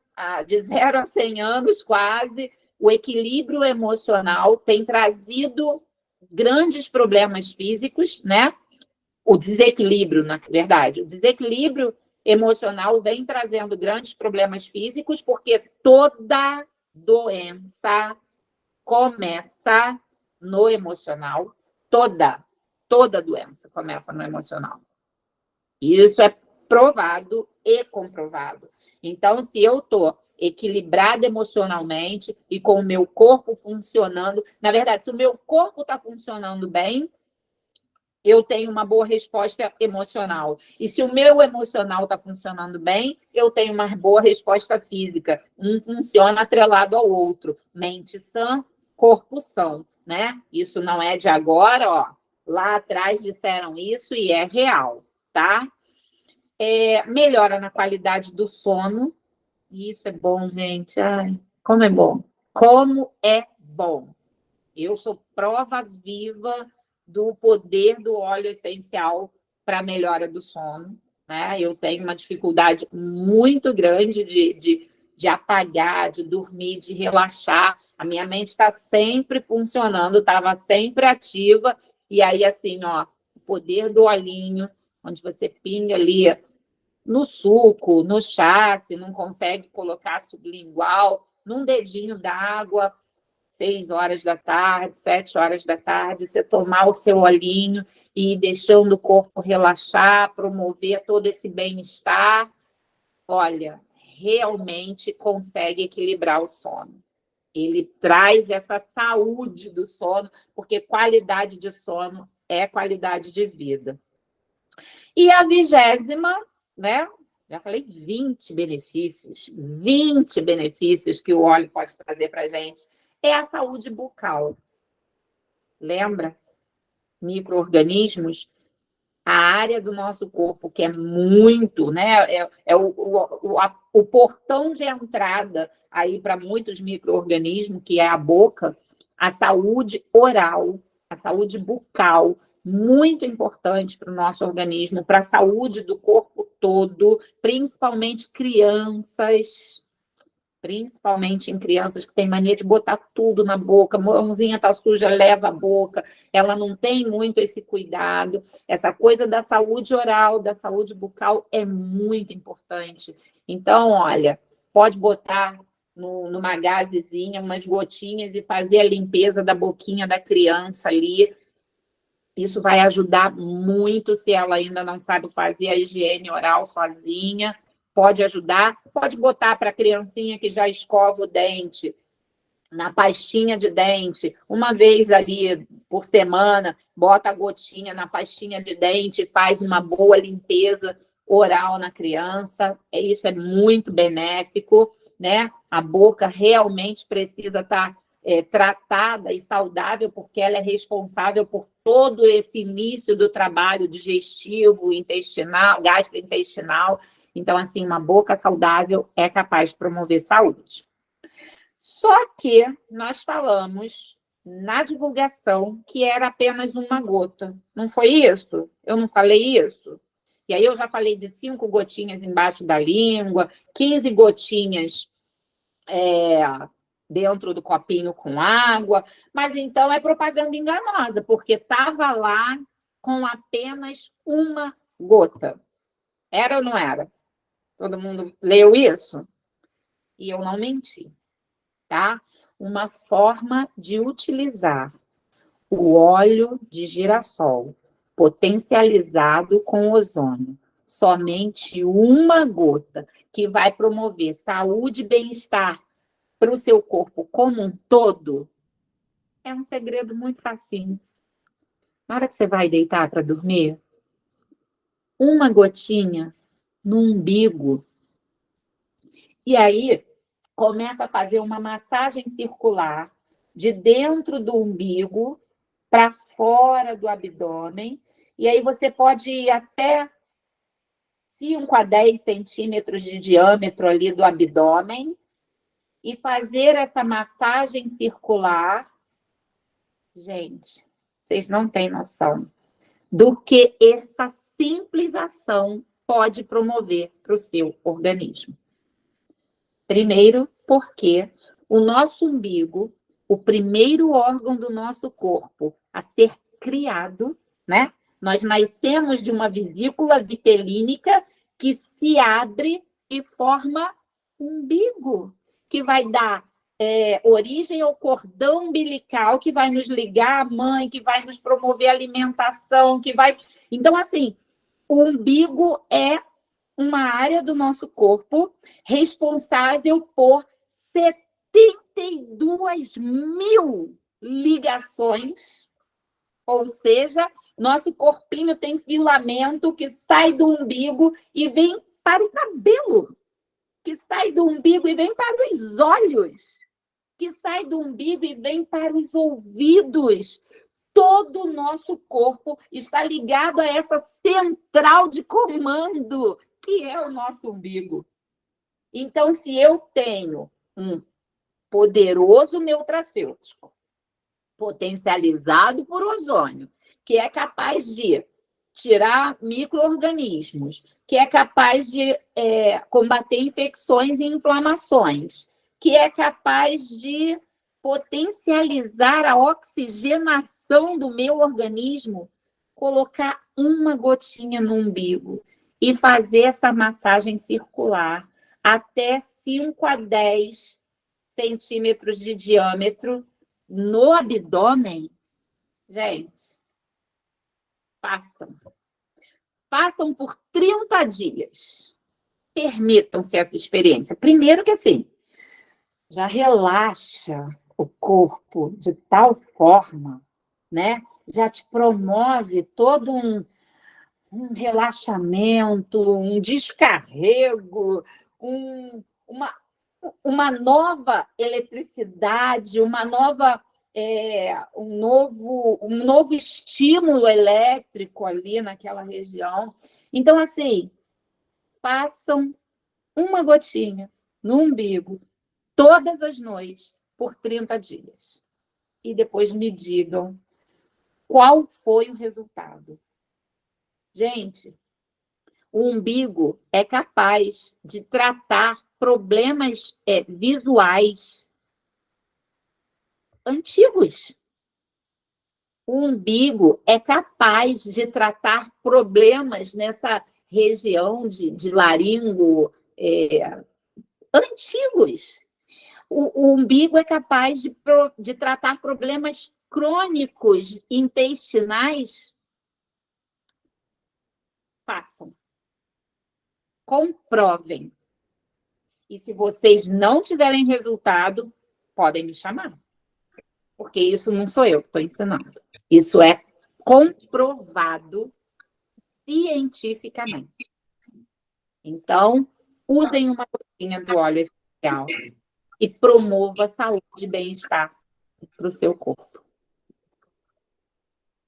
de 0 a 100 anos quase, o equilíbrio emocional tem trazido grandes problemas físicos, né? O desequilíbrio, na verdade, o desequilíbrio emocional vem trazendo grandes problemas físicos, porque toda doença começa no emocional, toda doença começa no emocional. Isso é provado e comprovado. Então, se eu estou equilibrada emocionalmente e com o meu corpo funcionando, na verdade, se o meu corpo está funcionando bem, eu tenho uma boa resposta emocional. E se o meu emocional está funcionando bem, eu tenho uma boa resposta física. Um funciona atrelado ao outro. Mente sã, corpo são, né? Isso não é de agora, ó. Lá atrás disseram isso e é real, tá? Melhora na qualidade do sono. Isso é bom, gente. Ai, como é bom. Como é bom. Eu sou prova viva do poder do óleo essencial para a melhora do sono, né? Eu tenho uma dificuldade muito grande de apagar, de dormir, de relaxar. A minha mente está sempre funcionando, estava sempre ativa. E aí, assim, ó, o poder do olhinho, onde você pinga ali no suco, no chá, se não consegue colocar sublingual, num dedinho d'água, 6 horas da tarde, 7 horas da tarde, você tomar o seu olhinho e ir deixando o corpo relaxar, promover todo esse bem-estar, olha, realmente consegue equilibrar o sono. Ele traz essa saúde do sono, porque qualidade de sono é qualidade de vida. E a 20ª, né? Já falei 20 benefícios que o óleo pode trazer para a gente. É a saúde bucal. Lembra? Micro-organismos, a área do nosso corpo que é muito, né? O portão de entrada aí para muitos micro-organismos, que é a boca, a saúde oral, a saúde bucal, muito importante para o nosso organismo, para a saúde do corpo todo, principalmente em crianças que têm mania de botar tudo na boca, a mãozinha está suja, leva a boca, ela não tem muito esse cuidado. Essa coisa da saúde oral, da saúde bucal é muito importante. Então, olha, pode botar numa gazezinha umas gotinhas e fazer a limpeza da boquinha da criança ali. Isso vai ajudar muito se ela ainda não sabe fazer a higiene oral sozinha. Pode ajudar, pode botar para a criancinha que já escova o dente na pastinha de dente, uma vez ali por semana, bota a gotinha na pastinha de dente, faz uma boa limpeza oral na criança. Isso é muito benéfico, né? A boca realmente precisa estar tratada e saudável, porque ela é responsável por todo esse início do trabalho digestivo, intestinal, gastrointestinal. Então, assim, uma boca saudável é capaz de promover saúde. Só que nós falamos na divulgação que era apenas uma gota. Não foi isso? Eu não falei isso? E aí eu já falei de 5 gotinhas embaixo da língua, 15 gotinhas dentro do copinho com água, mas então é propaganda enganosa, porque estava lá com apenas uma gota. Era ou não era? Todo mundo leu isso? E eu não menti, tá? Uma forma de utilizar o óleo de girassol potencializado com ozônio. Somente uma gota que vai promover saúde e bem-estar para o seu corpo como um todo, é um segredo muito facinho. Na hora que você vai deitar para dormir, uma gotinha no umbigo. E aí, começa a fazer uma massagem circular de dentro do umbigo para fora do abdômen. E aí você pode ir até 5 a 10 centímetros de diâmetro ali do abdômen e fazer essa massagem circular. Gente, vocês não têm noção do que essa simples ação pode promover para o seu organismo. Primeiro, porque o nosso umbigo, o primeiro órgão do nosso corpo a ser criado, né? Nós nascemos de uma vesícula vitelínica que se abre e forma um umbigo, que vai dar origem ao cordão umbilical, que vai nos ligar à mãe, que vai nos promover a alimentação, que vai... Então, assim, o umbigo é uma área do nosso corpo responsável por 72 mil ligações, ou seja, nosso corpinho tem filamento que sai do umbigo e vem para o cabelo, que sai do umbigo e vem para os olhos, que sai do umbigo e vem para os ouvidos. Todo o nosso corpo está ligado a essa central de comando, que é o nosso umbigo. Então, se eu tenho um poderoso nutracêutico, potencializado por ozônio, que é capaz de tirar micro-organismos, que é capaz de combater infecções e inflamações, que é capaz de potencializar a oxigenação do meu organismo, colocar uma gotinha no umbigo e fazer essa massagem circular até 5 a 10 centímetros de diâmetro no abdômen. Gente, façam por 30 dias. Permitam-se essa experiência. Primeiro que assim, já relaxa o corpo de tal forma, né? Já te promove todo um relaxamento, um descarrego, uma nova eletricidade, um novo estímulo elétrico ali naquela região. Então, assim, façam uma gotinha no umbigo todas as noites por 30 dias. E depois me digam qual foi o resultado. Gente, o umbigo é capaz de tratar problemas visuais antigos. O umbigo é capaz de tratar problemas nessa região de laringo antigos. O umbigo é capaz de tratar problemas crônicos intestinais. Façam. Comprovem. E se vocês não tiverem resultado, podem me chamar. Porque isso não sou eu que estou ensinando. Isso é comprovado cientificamente. Então, usem uma gotinha do óleo essencial e promova saúde e bem-estar para o seu corpo.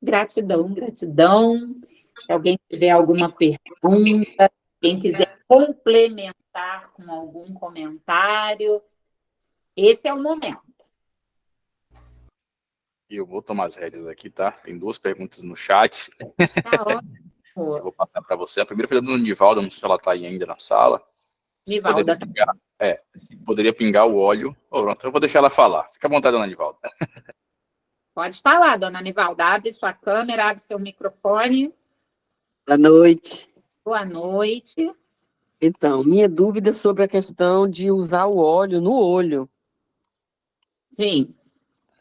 Gratidão, gratidão. Se alguém tiver alguma pergunta, quem quiser complementar com algum comentário, esse é o momento. Eu vou tomar as rédeas aqui, tá? Tem 2 perguntas no chat. Tá ótimo. Eu vou passar para você. A primeira foi da dona Nivalda, não sei se ela está aí ainda na sala. Nivalda. Se poderia pingar o óleo. Pronto, eu vou deixar ela falar. Fica à vontade, dona Nivalda. Pode falar, dona Nivalda. Abre sua câmera, abre seu microfone. Boa noite. Boa noite. Então, minha dúvida é sobre a questão de usar o óleo no olho. Sim.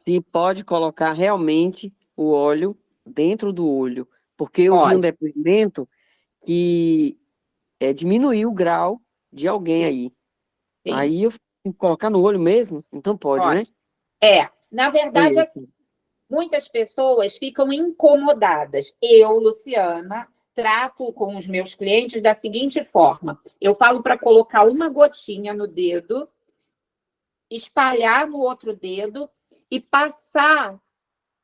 Se pode colocar realmente o óleo dentro do olho. Porque eu vi um depoimento que diminuiu o grau de alguém aí. Sim. Aí eu fui colocar no olho mesmo? Então pode, né? Na verdade, assim, muitas pessoas ficam incomodadas. Eu, Luciana, trato com os meus clientes da seguinte forma: eu falo para colocar uma gotinha no dedo, espalhar no outro dedo e passar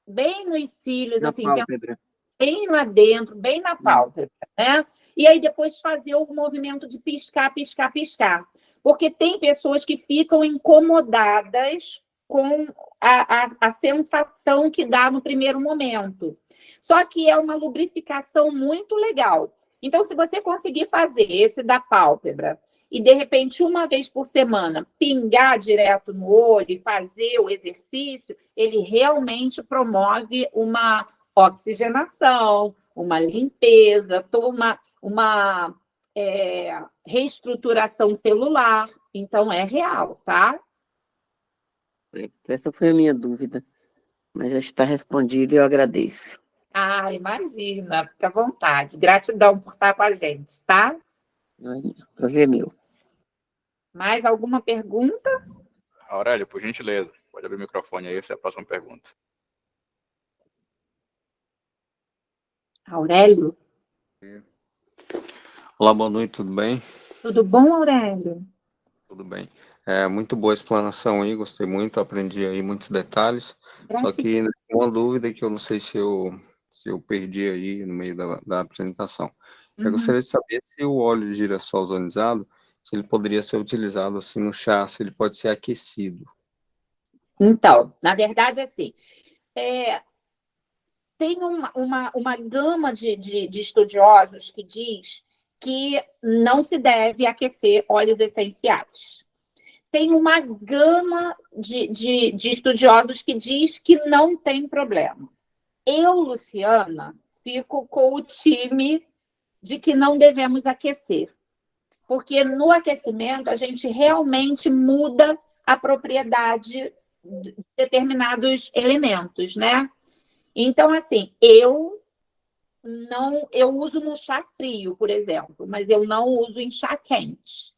bem nos cílios, Na assim, pálpebra. bem lá dentro, bem na pálpebra, né? E aí depois fazer o movimento de piscar, piscar, piscar. Porque tem pessoas que ficam incomodadas com a sensação que dá no primeiro momento. Só que é uma lubrificação muito legal. Então, se você conseguir fazer esse da pálpebra e, de repente, uma vez por semana, pingar direto no olho e fazer o exercício, ele realmente promove uma oxigenação, uma limpeza, uma reestruturação celular. Então, é real, tá? Essa foi a minha dúvida, mas já está respondida e eu agradeço. Ah, imagina, fica à vontade. Gratidão por estar com a gente, tá? Prazer é meu. Mais alguma pergunta? Aurélio, por gentileza, pode abrir o microfone aí, essa é a próxima pergunta. Aurélio? Olá, boa noite, tudo bem? Tudo bom, Aurélio? Tudo bem. Muito boa a explanação aí, gostei muito, aprendi aí muitos detalhes. Só que uma dúvida que eu não sei se eu perdi aí no meio da apresentação. Eu gostaria de saber se o óleo de girassol ozonizado, se ele poderia ser utilizado assim no chá, se ele pode ser aquecido. Então, na verdade, assim, tem uma gama de estudiosos que diz que não se deve aquecer óleos essenciais. Tem uma gama de estudiosos que diz que não tem problema. Eu, Luciana, fico com o time de que não devemos aquecer, porque no aquecimento a gente realmente muda a propriedade de determinados elementos, né? Então, assim, eu uso no chá frio, por exemplo, mas eu não uso em chá quente.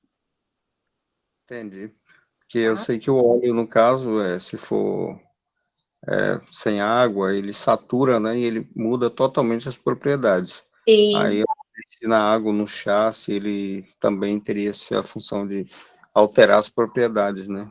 Entendi. Porque eu sei que o óleo, no caso, se for sem água, ele satura, né? E ele muda totalmente as propriedades. Sim. Aí, eu não sei se na água, no chá, se ele também teria a função de alterar as propriedades, né?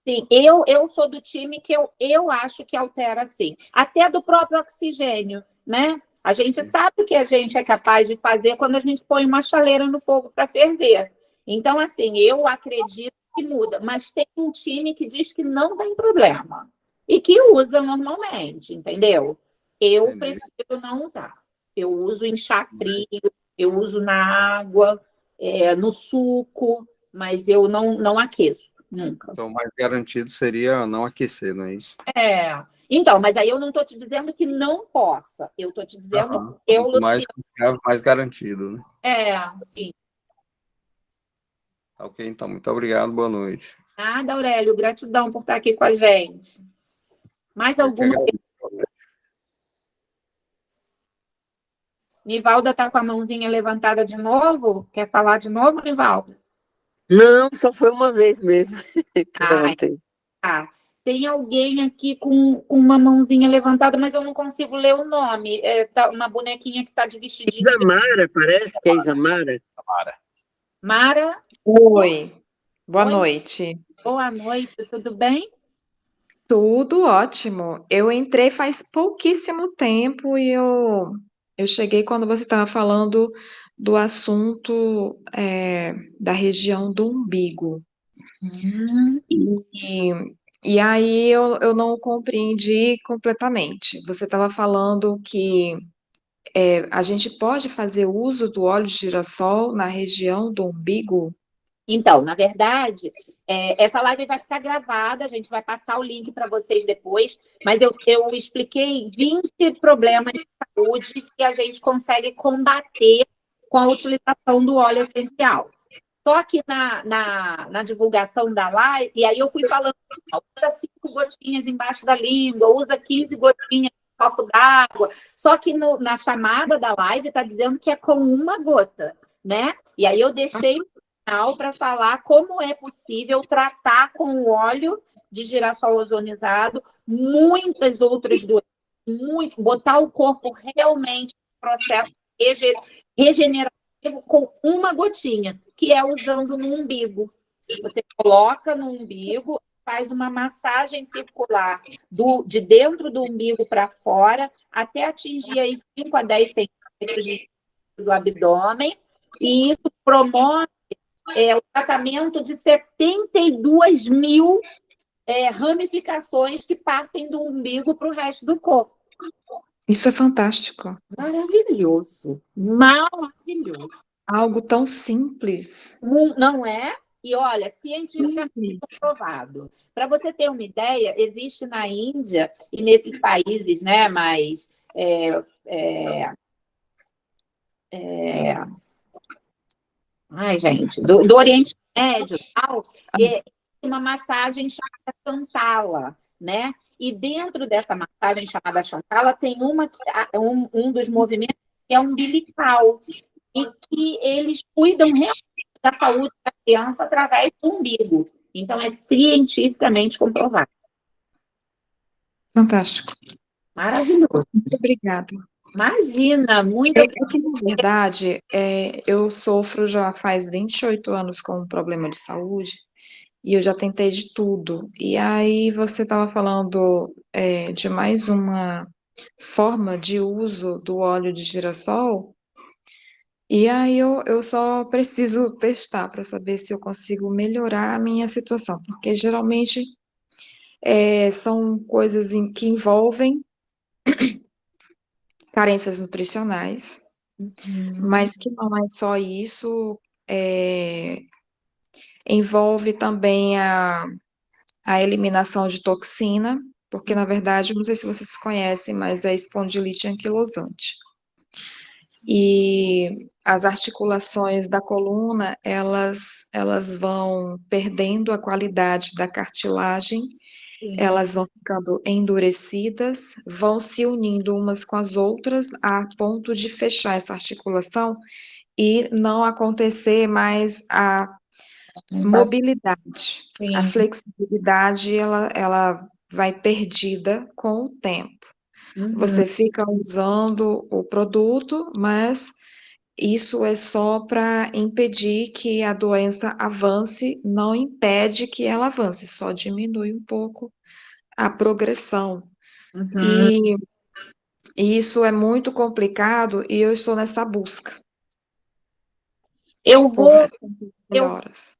Sim, eu sou do time que eu acho que altera, sim. Até do próprio oxigênio, né? A gente sabe o que a gente é capaz de fazer quando a gente põe uma chaleira no fogo para ferver. Então, assim, eu acredito que muda, mas tem um time que diz que não tem problema e que usa normalmente, entendeu? Eu Entendi. prefiro não usar. Eu uso em chá frio, eu uso na água, no suco, mas eu não aqueço, nunca. Então, o mais garantido seria não aquecer, não é isso? Então, mas aí eu não estou te dizendo que não possa. Eu estou te dizendo que eu, mais Luciana... confiável, mais garantido, né? Sim. Ok, então, muito obrigado, boa noite. Nada, Aurélio, gratidão por estar aqui com a gente. Mais alguma? Nivalda está com a mãozinha levantada de novo? Quer falar de novo, Nivalda? Não, só foi uma vez mesmo que eu levantei. Tem alguém aqui com uma mãozinha levantada, mas eu não consigo ler o nome. Tá uma bonequinha que está de vestidinho. Isamara, parece que é Isamara. Mara? Oi, boa Oi. noite. Boa noite, tudo bem? Tudo ótimo. Eu entrei faz pouquíssimo tempo e eu cheguei quando você estava falando do assunto da região do umbigo. E aí eu não compreendi completamente. Você estava falando que a gente pode fazer uso do óleo de girassol na região do umbigo? Então, na verdade, essa live vai ficar gravada, a gente vai passar o link para vocês depois, mas eu expliquei 20 problemas de saúde que a gente consegue combater com a utilização do óleo essencial. Só que na divulgação da live, e aí eu fui falando, usa 5 gotinhas embaixo da língua, usa 15 gotinhas no copo d'água, só que na chamada da live está dizendo que é com uma gota, né? E aí eu deixei para falar como é possível tratar com o óleo de girassol ozonizado muitas outras doenças, botar o corpo realmente no processo regenerativo com uma gotinha, que é usando no umbigo. Você coloca no umbigo, faz uma massagem circular de dentro do umbigo para fora, até atingir aí 5 a 10 centímetros do abdômen, e isso promove o tratamento de 72 mil ramificações que partem do umbigo para o resto do corpo. Isso é fantástico. Maravilhoso. Maravilhoso. Algo tão simples. Não é? E olha, cientificamente comprovado. Para você ter uma ideia, existe na Índia e nesses países, né, mais ai, gente, do Oriente Médio, tal, uma massagem chamada Chantala, né? E dentro dessa massagem chamada Chantala tem um dos movimentos que é umbilical e que eles cuidam realmente da saúde da criança através do umbigo. Então, é cientificamente comprovado. Fantástico. Maravilhoso. Muito obrigada. Imagina, muito É que, na verdade, eu sofro já faz 28 anos com um problema de saúde e eu já tentei de tudo. E aí você estava falando de mais uma forma de uso do óleo de girassol, e aí eu só preciso testar para saber se eu consigo melhorar a minha situação, porque geralmente são coisas que envolvem carências nutricionais, mas que não é só isso, envolve também a eliminação de toxina, porque, na verdade, não sei se vocês conhecem, mas é espondilite anquilosante. E as articulações da coluna, elas vão perdendo a qualidade da cartilagem, elas vão ficando endurecidas, vão se unindo umas com as outras a ponto de fechar essa articulação e não acontecer mais a mobilidade. Sim. A flexibilidade, ela vai perdida com o tempo. Você fica usando o produto, mas isso é só para impedir que a doença avance, não impede que ela avance, só diminui um pouco a progressão. E isso é muito complicado e eu estou nessa busca. Eu vou. Melhoras.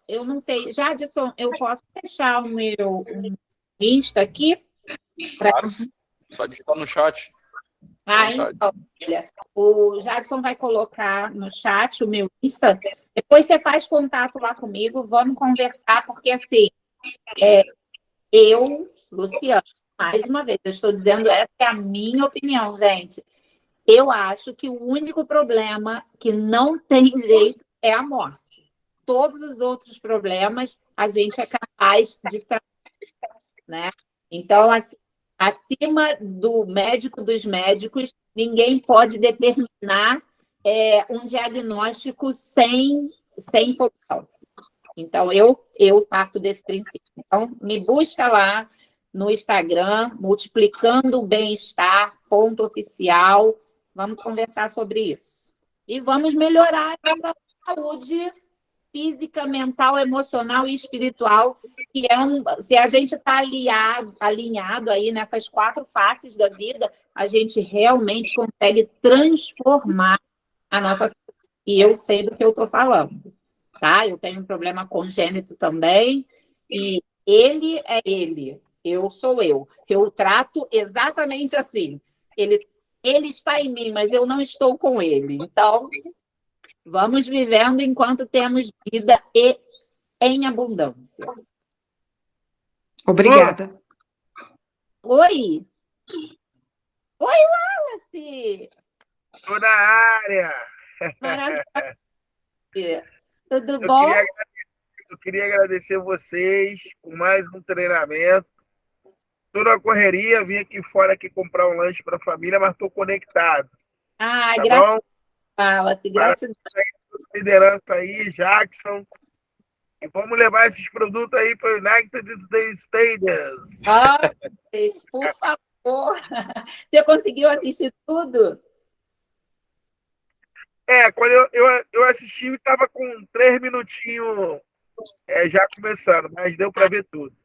Eu não sei, Jadson, eu posso fechar o meu Insta aqui? Claro, só digitar no chat. Então, olha, o Jadson vai colocar no chat o meu Insta. Depois você faz contato lá comigo, vamos conversar, porque assim, eu, Luciana, mais uma vez, eu estou dizendo, essa é a minha opinião, gente. Eu acho que o único problema que não tem jeito é a morte. Todos os outros problemas a gente é capaz de tratar, né? Então, assim, acima do médico dos médicos, ninguém pode determinar um diagnóstico sem solução. Então, eu parto desse princípio. Então, me busca lá no Instagram, multiplicando o bem-estar, / Vamos conversar sobre isso. E vamos melhorar essa saúde física, mental, emocional e espiritual, que se a gente está alinhado aí nessas 4 faces da vida, a gente realmente consegue transformar a nossa saúde. E eu sei do que eu estou falando, tá? Eu tenho um problema congênito também, e ele é ele, eu sou eu. Eu trato exatamente assim. Ele está em mim, mas eu não estou com ele. Então, vamos vivendo enquanto temos vida e em abundância. Obrigada. Oi! Oi, Wallace! Tô na área! Maravilha! Tudo bom? Eu queria agradecer vocês por mais um treinamento. Estou na correria, vim aqui fora aqui comprar um lanche para a família, mas estou conectado. Ai, Tá gratidão, bom? Wallace, gratidão. Liderança aí, Jackson. E vamos levar esses produtos aí para o United States. Por favor. Você conseguiu assistir tudo? Quando eu assisti, estava com 3 minutinhos já começando, mas deu para ver tudo.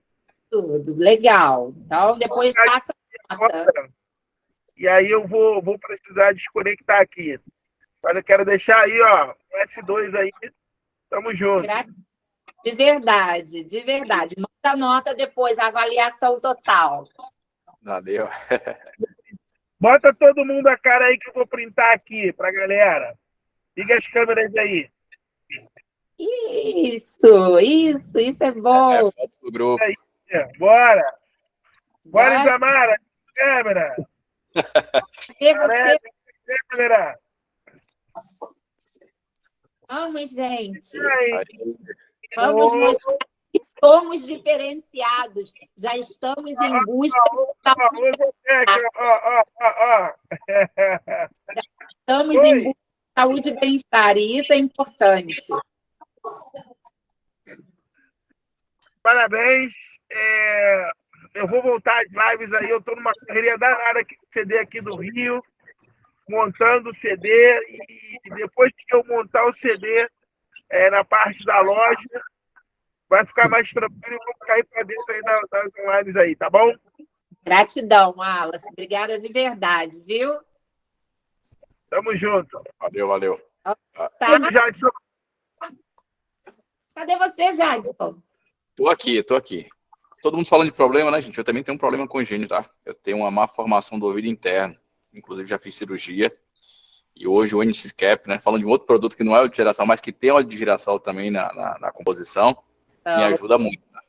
Tudo, legal. Então, depois passa a nota. E aí eu vou precisar desconectar aqui. Mas eu quero deixar aí, ó, um S2 aí. Tamo junto. De verdade, de verdade. Manda a nota depois, a avaliação total. Valeu. Bota todo mundo a cara aí que eu vou printar aqui pra galera. Liga as câmeras aí. Isso é bom. Foto do grupo. Aí, bora. Bora, Isamara. Câmera. Cadê você? Câmera. Vamos, gente. Aí. Vamos mostrar que somos diferenciados. Já estamos em busca Estamos em busca de saúde e bem-estar, e isso é importante. Parabéns. Eu vou voltar às lives aí. Eu estou numa correria danada aqui com o CD aqui do Rio, montando o CD. E depois que eu montar o CD na parte da loja, vai ficar mais tranquilo e vou cair para dentro aí das lives aí, tá bom? Gratidão, Wallace. Obrigada de verdade, viu? Tamo junto. Valeu. Tá. Jadson. Cadê você, Jadson? Tô aqui. Todo mundo falando de problema, né, gente? Eu também tenho um problema congênito, tá? Eu tenho uma má formação do ouvido interno. Inclusive, já fiz cirurgia. E hoje o NX-Cap, né? Falando de um outro produto que não é óleo de girassol, mas que tem óleo de girassol também na composição, me ajuda muito. Né?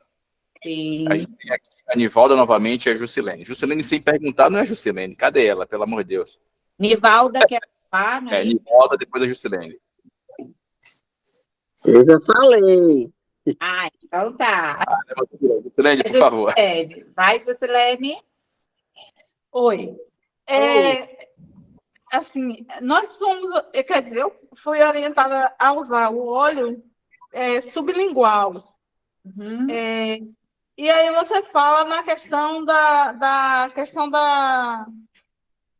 Sim. A gente tem aqui a Nivalda novamente e a Juscelene. Juscelene, sem perguntar, não é a Juscelene. Cadê ela, pelo amor de Deus? Nivalda quer falar, né? Nivalda, depois a Juscelene. Eu já falei. Então tá. Juscelene, por favor. Vai, Juscelene. Oi. Assim, nós somos, quer dizer, eu fui orientada a usar o óleo sublingual. Uhum. E aí você fala na questão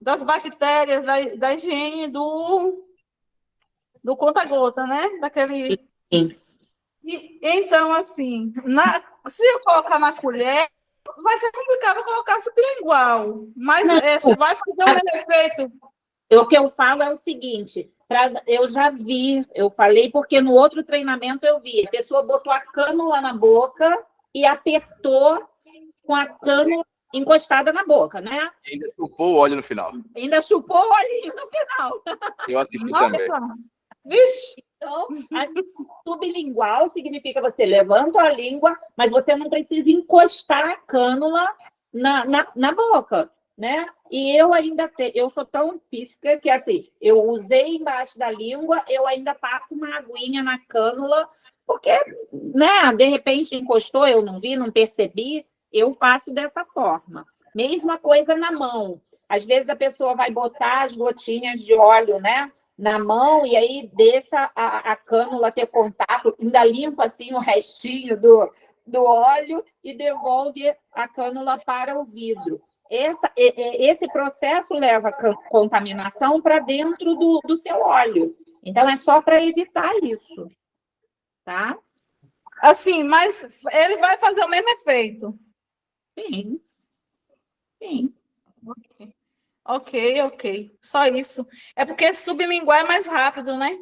das bactérias, da higiene do conta-gota, né? Daquele. Sim. Então, assim, se eu colocar na colher, vai ser complicado colocar sublingual, mas vai fazer o mesmo efeito. O que eu falo é o seguinte, eu já vi, eu falei porque no outro treinamento eu vi, a pessoa botou a cânula na boca e apertou com a cânula encostada na boca, né? E ainda chupou o óleo no final. Ainda chupou o olhinho no final. Eu assisti também. Vixe! Então, sublingual significa você levanta a língua, mas você não precisa encostar a cânula na boca, né? E eu sou tão pisca que, assim, eu usei embaixo da língua, eu ainda passo uma aguinha na cânula, porque, né, de repente encostou, eu não vi, não percebi, eu faço dessa forma. Mesma coisa na mão. Às vezes a pessoa vai botar as gotinhas de óleo, né, na mão, e aí deixa a cânula ter contato, ainda limpa assim o restinho do óleo e devolve a cânula para o vidro. Esse processo leva a contaminação para dentro do seu óleo. Então, é só para evitar isso. Tá? Assim, mas ele vai fazer o mesmo efeito. Sim. Ok. Só isso. É porque sublingual é mais rápido, né?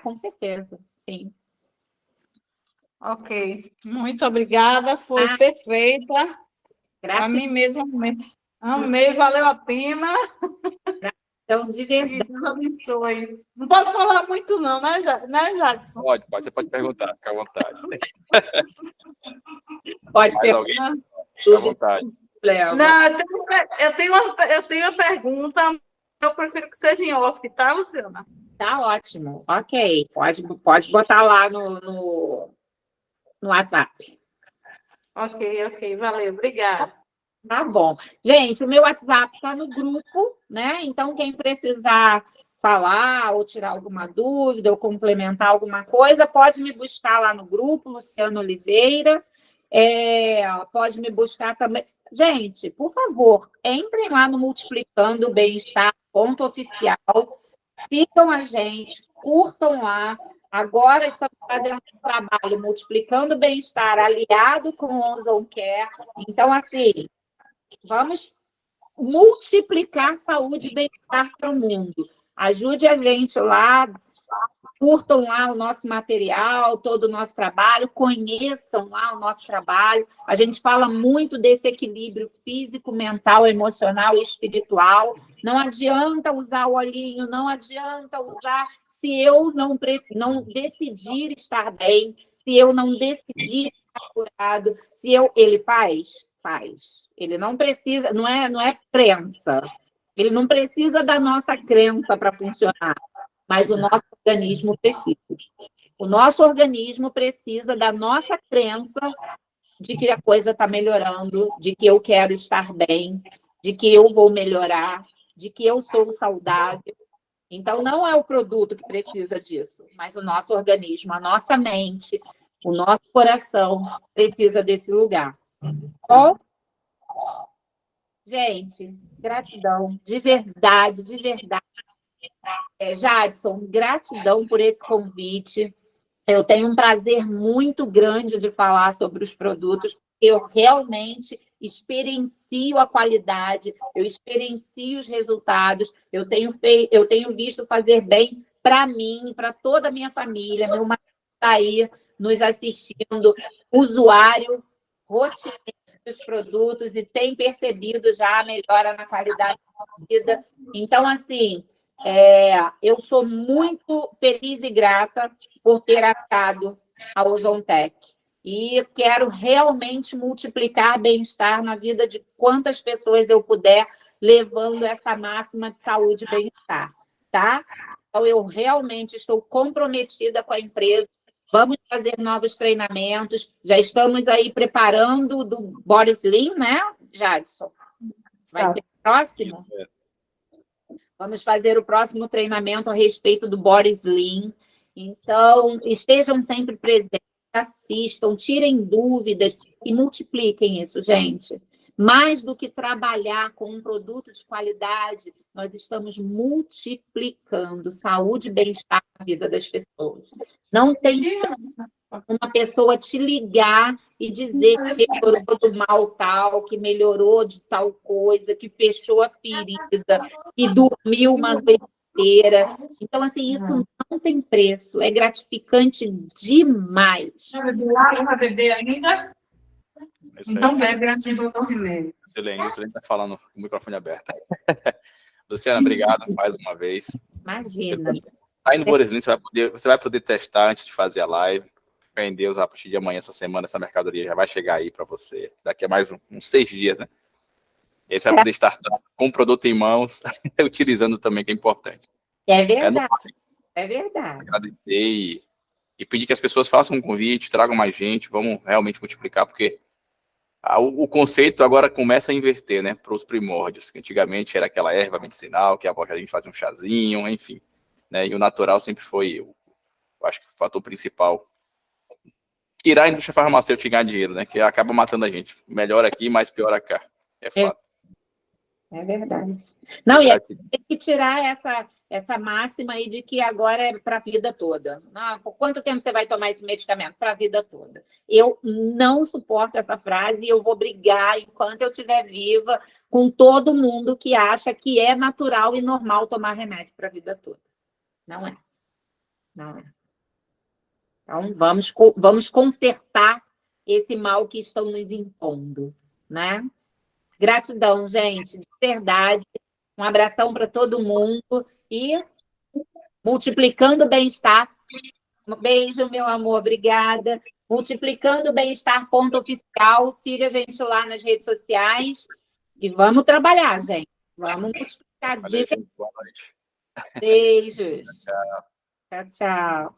Com certeza. Sim. Ok. Muito obrigada. Foi perfeita. Para mim mesmo, amei, valeu a pena. Então, de verdade. Deus abençoe. Não posso falar muito, não, né, Jadson? Pode, você pode perguntar, fica à vontade. Pode Mais alguém? perguntar. Fica à vontade. Não, eu tenho uma pergunta, eu prefiro que seja em off, tá, Luciana? Tá ótimo. Ok. Pode botar lá no WhatsApp. Ok, valeu, obrigada. Tá bom. Gente, o meu WhatsApp está no grupo, né? Então, quem precisar falar ou tirar alguma dúvida ou complementar alguma coisa, pode me buscar lá no grupo, Luciana Oliveira. Pode me buscar também. Gente, por favor, entrem lá no Multiplicando Bem-Estar, _oficial. sigam a gente, curtam lá. Agora estamos fazendo um trabalho multiplicando bem-estar aliado com o Ozone Care. Então, assim, vamos multiplicar saúde e bem-estar para o mundo. Ajude a gente lá, curtam lá o nosso material, todo o nosso trabalho, conheçam lá o nosso trabalho. A gente fala muito desse equilíbrio físico, mental, emocional e espiritual. Não adianta usar o olhinho, não adianta usar se eu não decidir estar bem, se eu não decidir estar curado, se eu... Ele faz. Ele não precisa, não é crença. Ele não precisa da nossa crença para funcionar, mas o nosso organismo precisa. O nosso organismo precisa da nossa crença de que a coisa está melhorando, de que eu quero estar bem, de que eu vou melhorar, de que eu sou saudável. Então, não é o produto que precisa disso, mas o nosso organismo, a nossa mente, o nosso coração precisa desse lugar. Bom, gente, gratidão, de verdade, de verdade. Jadson, gratidão por esse convite. Eu tenho um prazer muito grande de falar sobre os produtos, porque eu realmente experiencio a qualidade, eu experiencio os resultados, eu tenho visto fazer bem para mim, para toda a minha família. Meu marido está aí nos assistindo, usuário rotineiro dos produtos, e tem percebido já a melhora na qualidade da vida. Então, assim, eu sou muito feliz e grata por ter achado a Ozontec. E quero realmente multiplicar bem-estar na vida de quantas pessoas eu puder, levando essa máxima de saúde e bem-estar, tá? Então, eu realmente estou comprometida com a empresa. Vamos fazer novos treinamentos. Já estamos aí preparando do Body Slim, né, Jadson? Vai ser próximo? Vamos fazer o próximo treinamento a respeito do Body Slim. Então, estejam sempre presentes, assistam, tirem dúvidas e multipliquem isso, gente. Mais do que trabalhar com um produto de qualidade, nós estamos multiplicando saúde e bem-estar na vida das pessoas. Não tem uma pessoa te ligar e dizer que melhorou do mal tal, que melhorou de tal coisa, que fechou a ferida, que dormiu uma noite inteira. Então, assim, isso não tem preço, é gratificante demais. Vai beber ainda? Então bebe antes de botar o remédio. Excelente está falando com o microfone aberto. Luciana, obrigado mais uma vez. Imagina. Aí no Body Slim você vai poder testar antes de fazer a live. Fé em Deus, a partir de amanhã, essa semana, essa mercadoria já vai chegar aí para você. Daqui a mais uns 6 dias, né? E aí você vai poder estar com o produto em mãos, utilizando também, que é importante. É verdade. É verdade. Agradecer e pedir que as pessoas façam um convite, tragam mais gente, vamos realmente multiplicar, porque o conceito agora começa a inverter, né, para os primórdios, que antigamente era aquela erva medicinal, que a gente fazia um chazinho, enfim, né, e o natural sempre foi, eu acho que o fator principal. Tirar a indústria farmacêutica e ganhar dinheiro, né, que acaba matando a gente. Melhor aqui, mais pior cá. É fato. É verdade. Não, e tem que tirar essa máxima aí de que agora é para a vida toda. Por quanto tempo você vai tomar esse medicamento? Para a vida toda. Eu não suporto essa frase e eu vou brigar enquanto eu estiver viva com todo mundo que acha que é natural e normal tomar remédio para a vida toda. Não é. Não é. Então, vamos consertar esse mal que estão nos impondo, né? Gratidão, gente, de verdade. Um abração para todo mundo e multiplicando o bem-estar. Um beijo, meu amor, obrigada. Multiplicando o bem-estar, ponto oficial. Siga a gente lá nas redes sociais e vamos trabalhar, gente. Vamos multiplicar. Valeu, gente. Boa noite. Beijos. Tchau, tchau.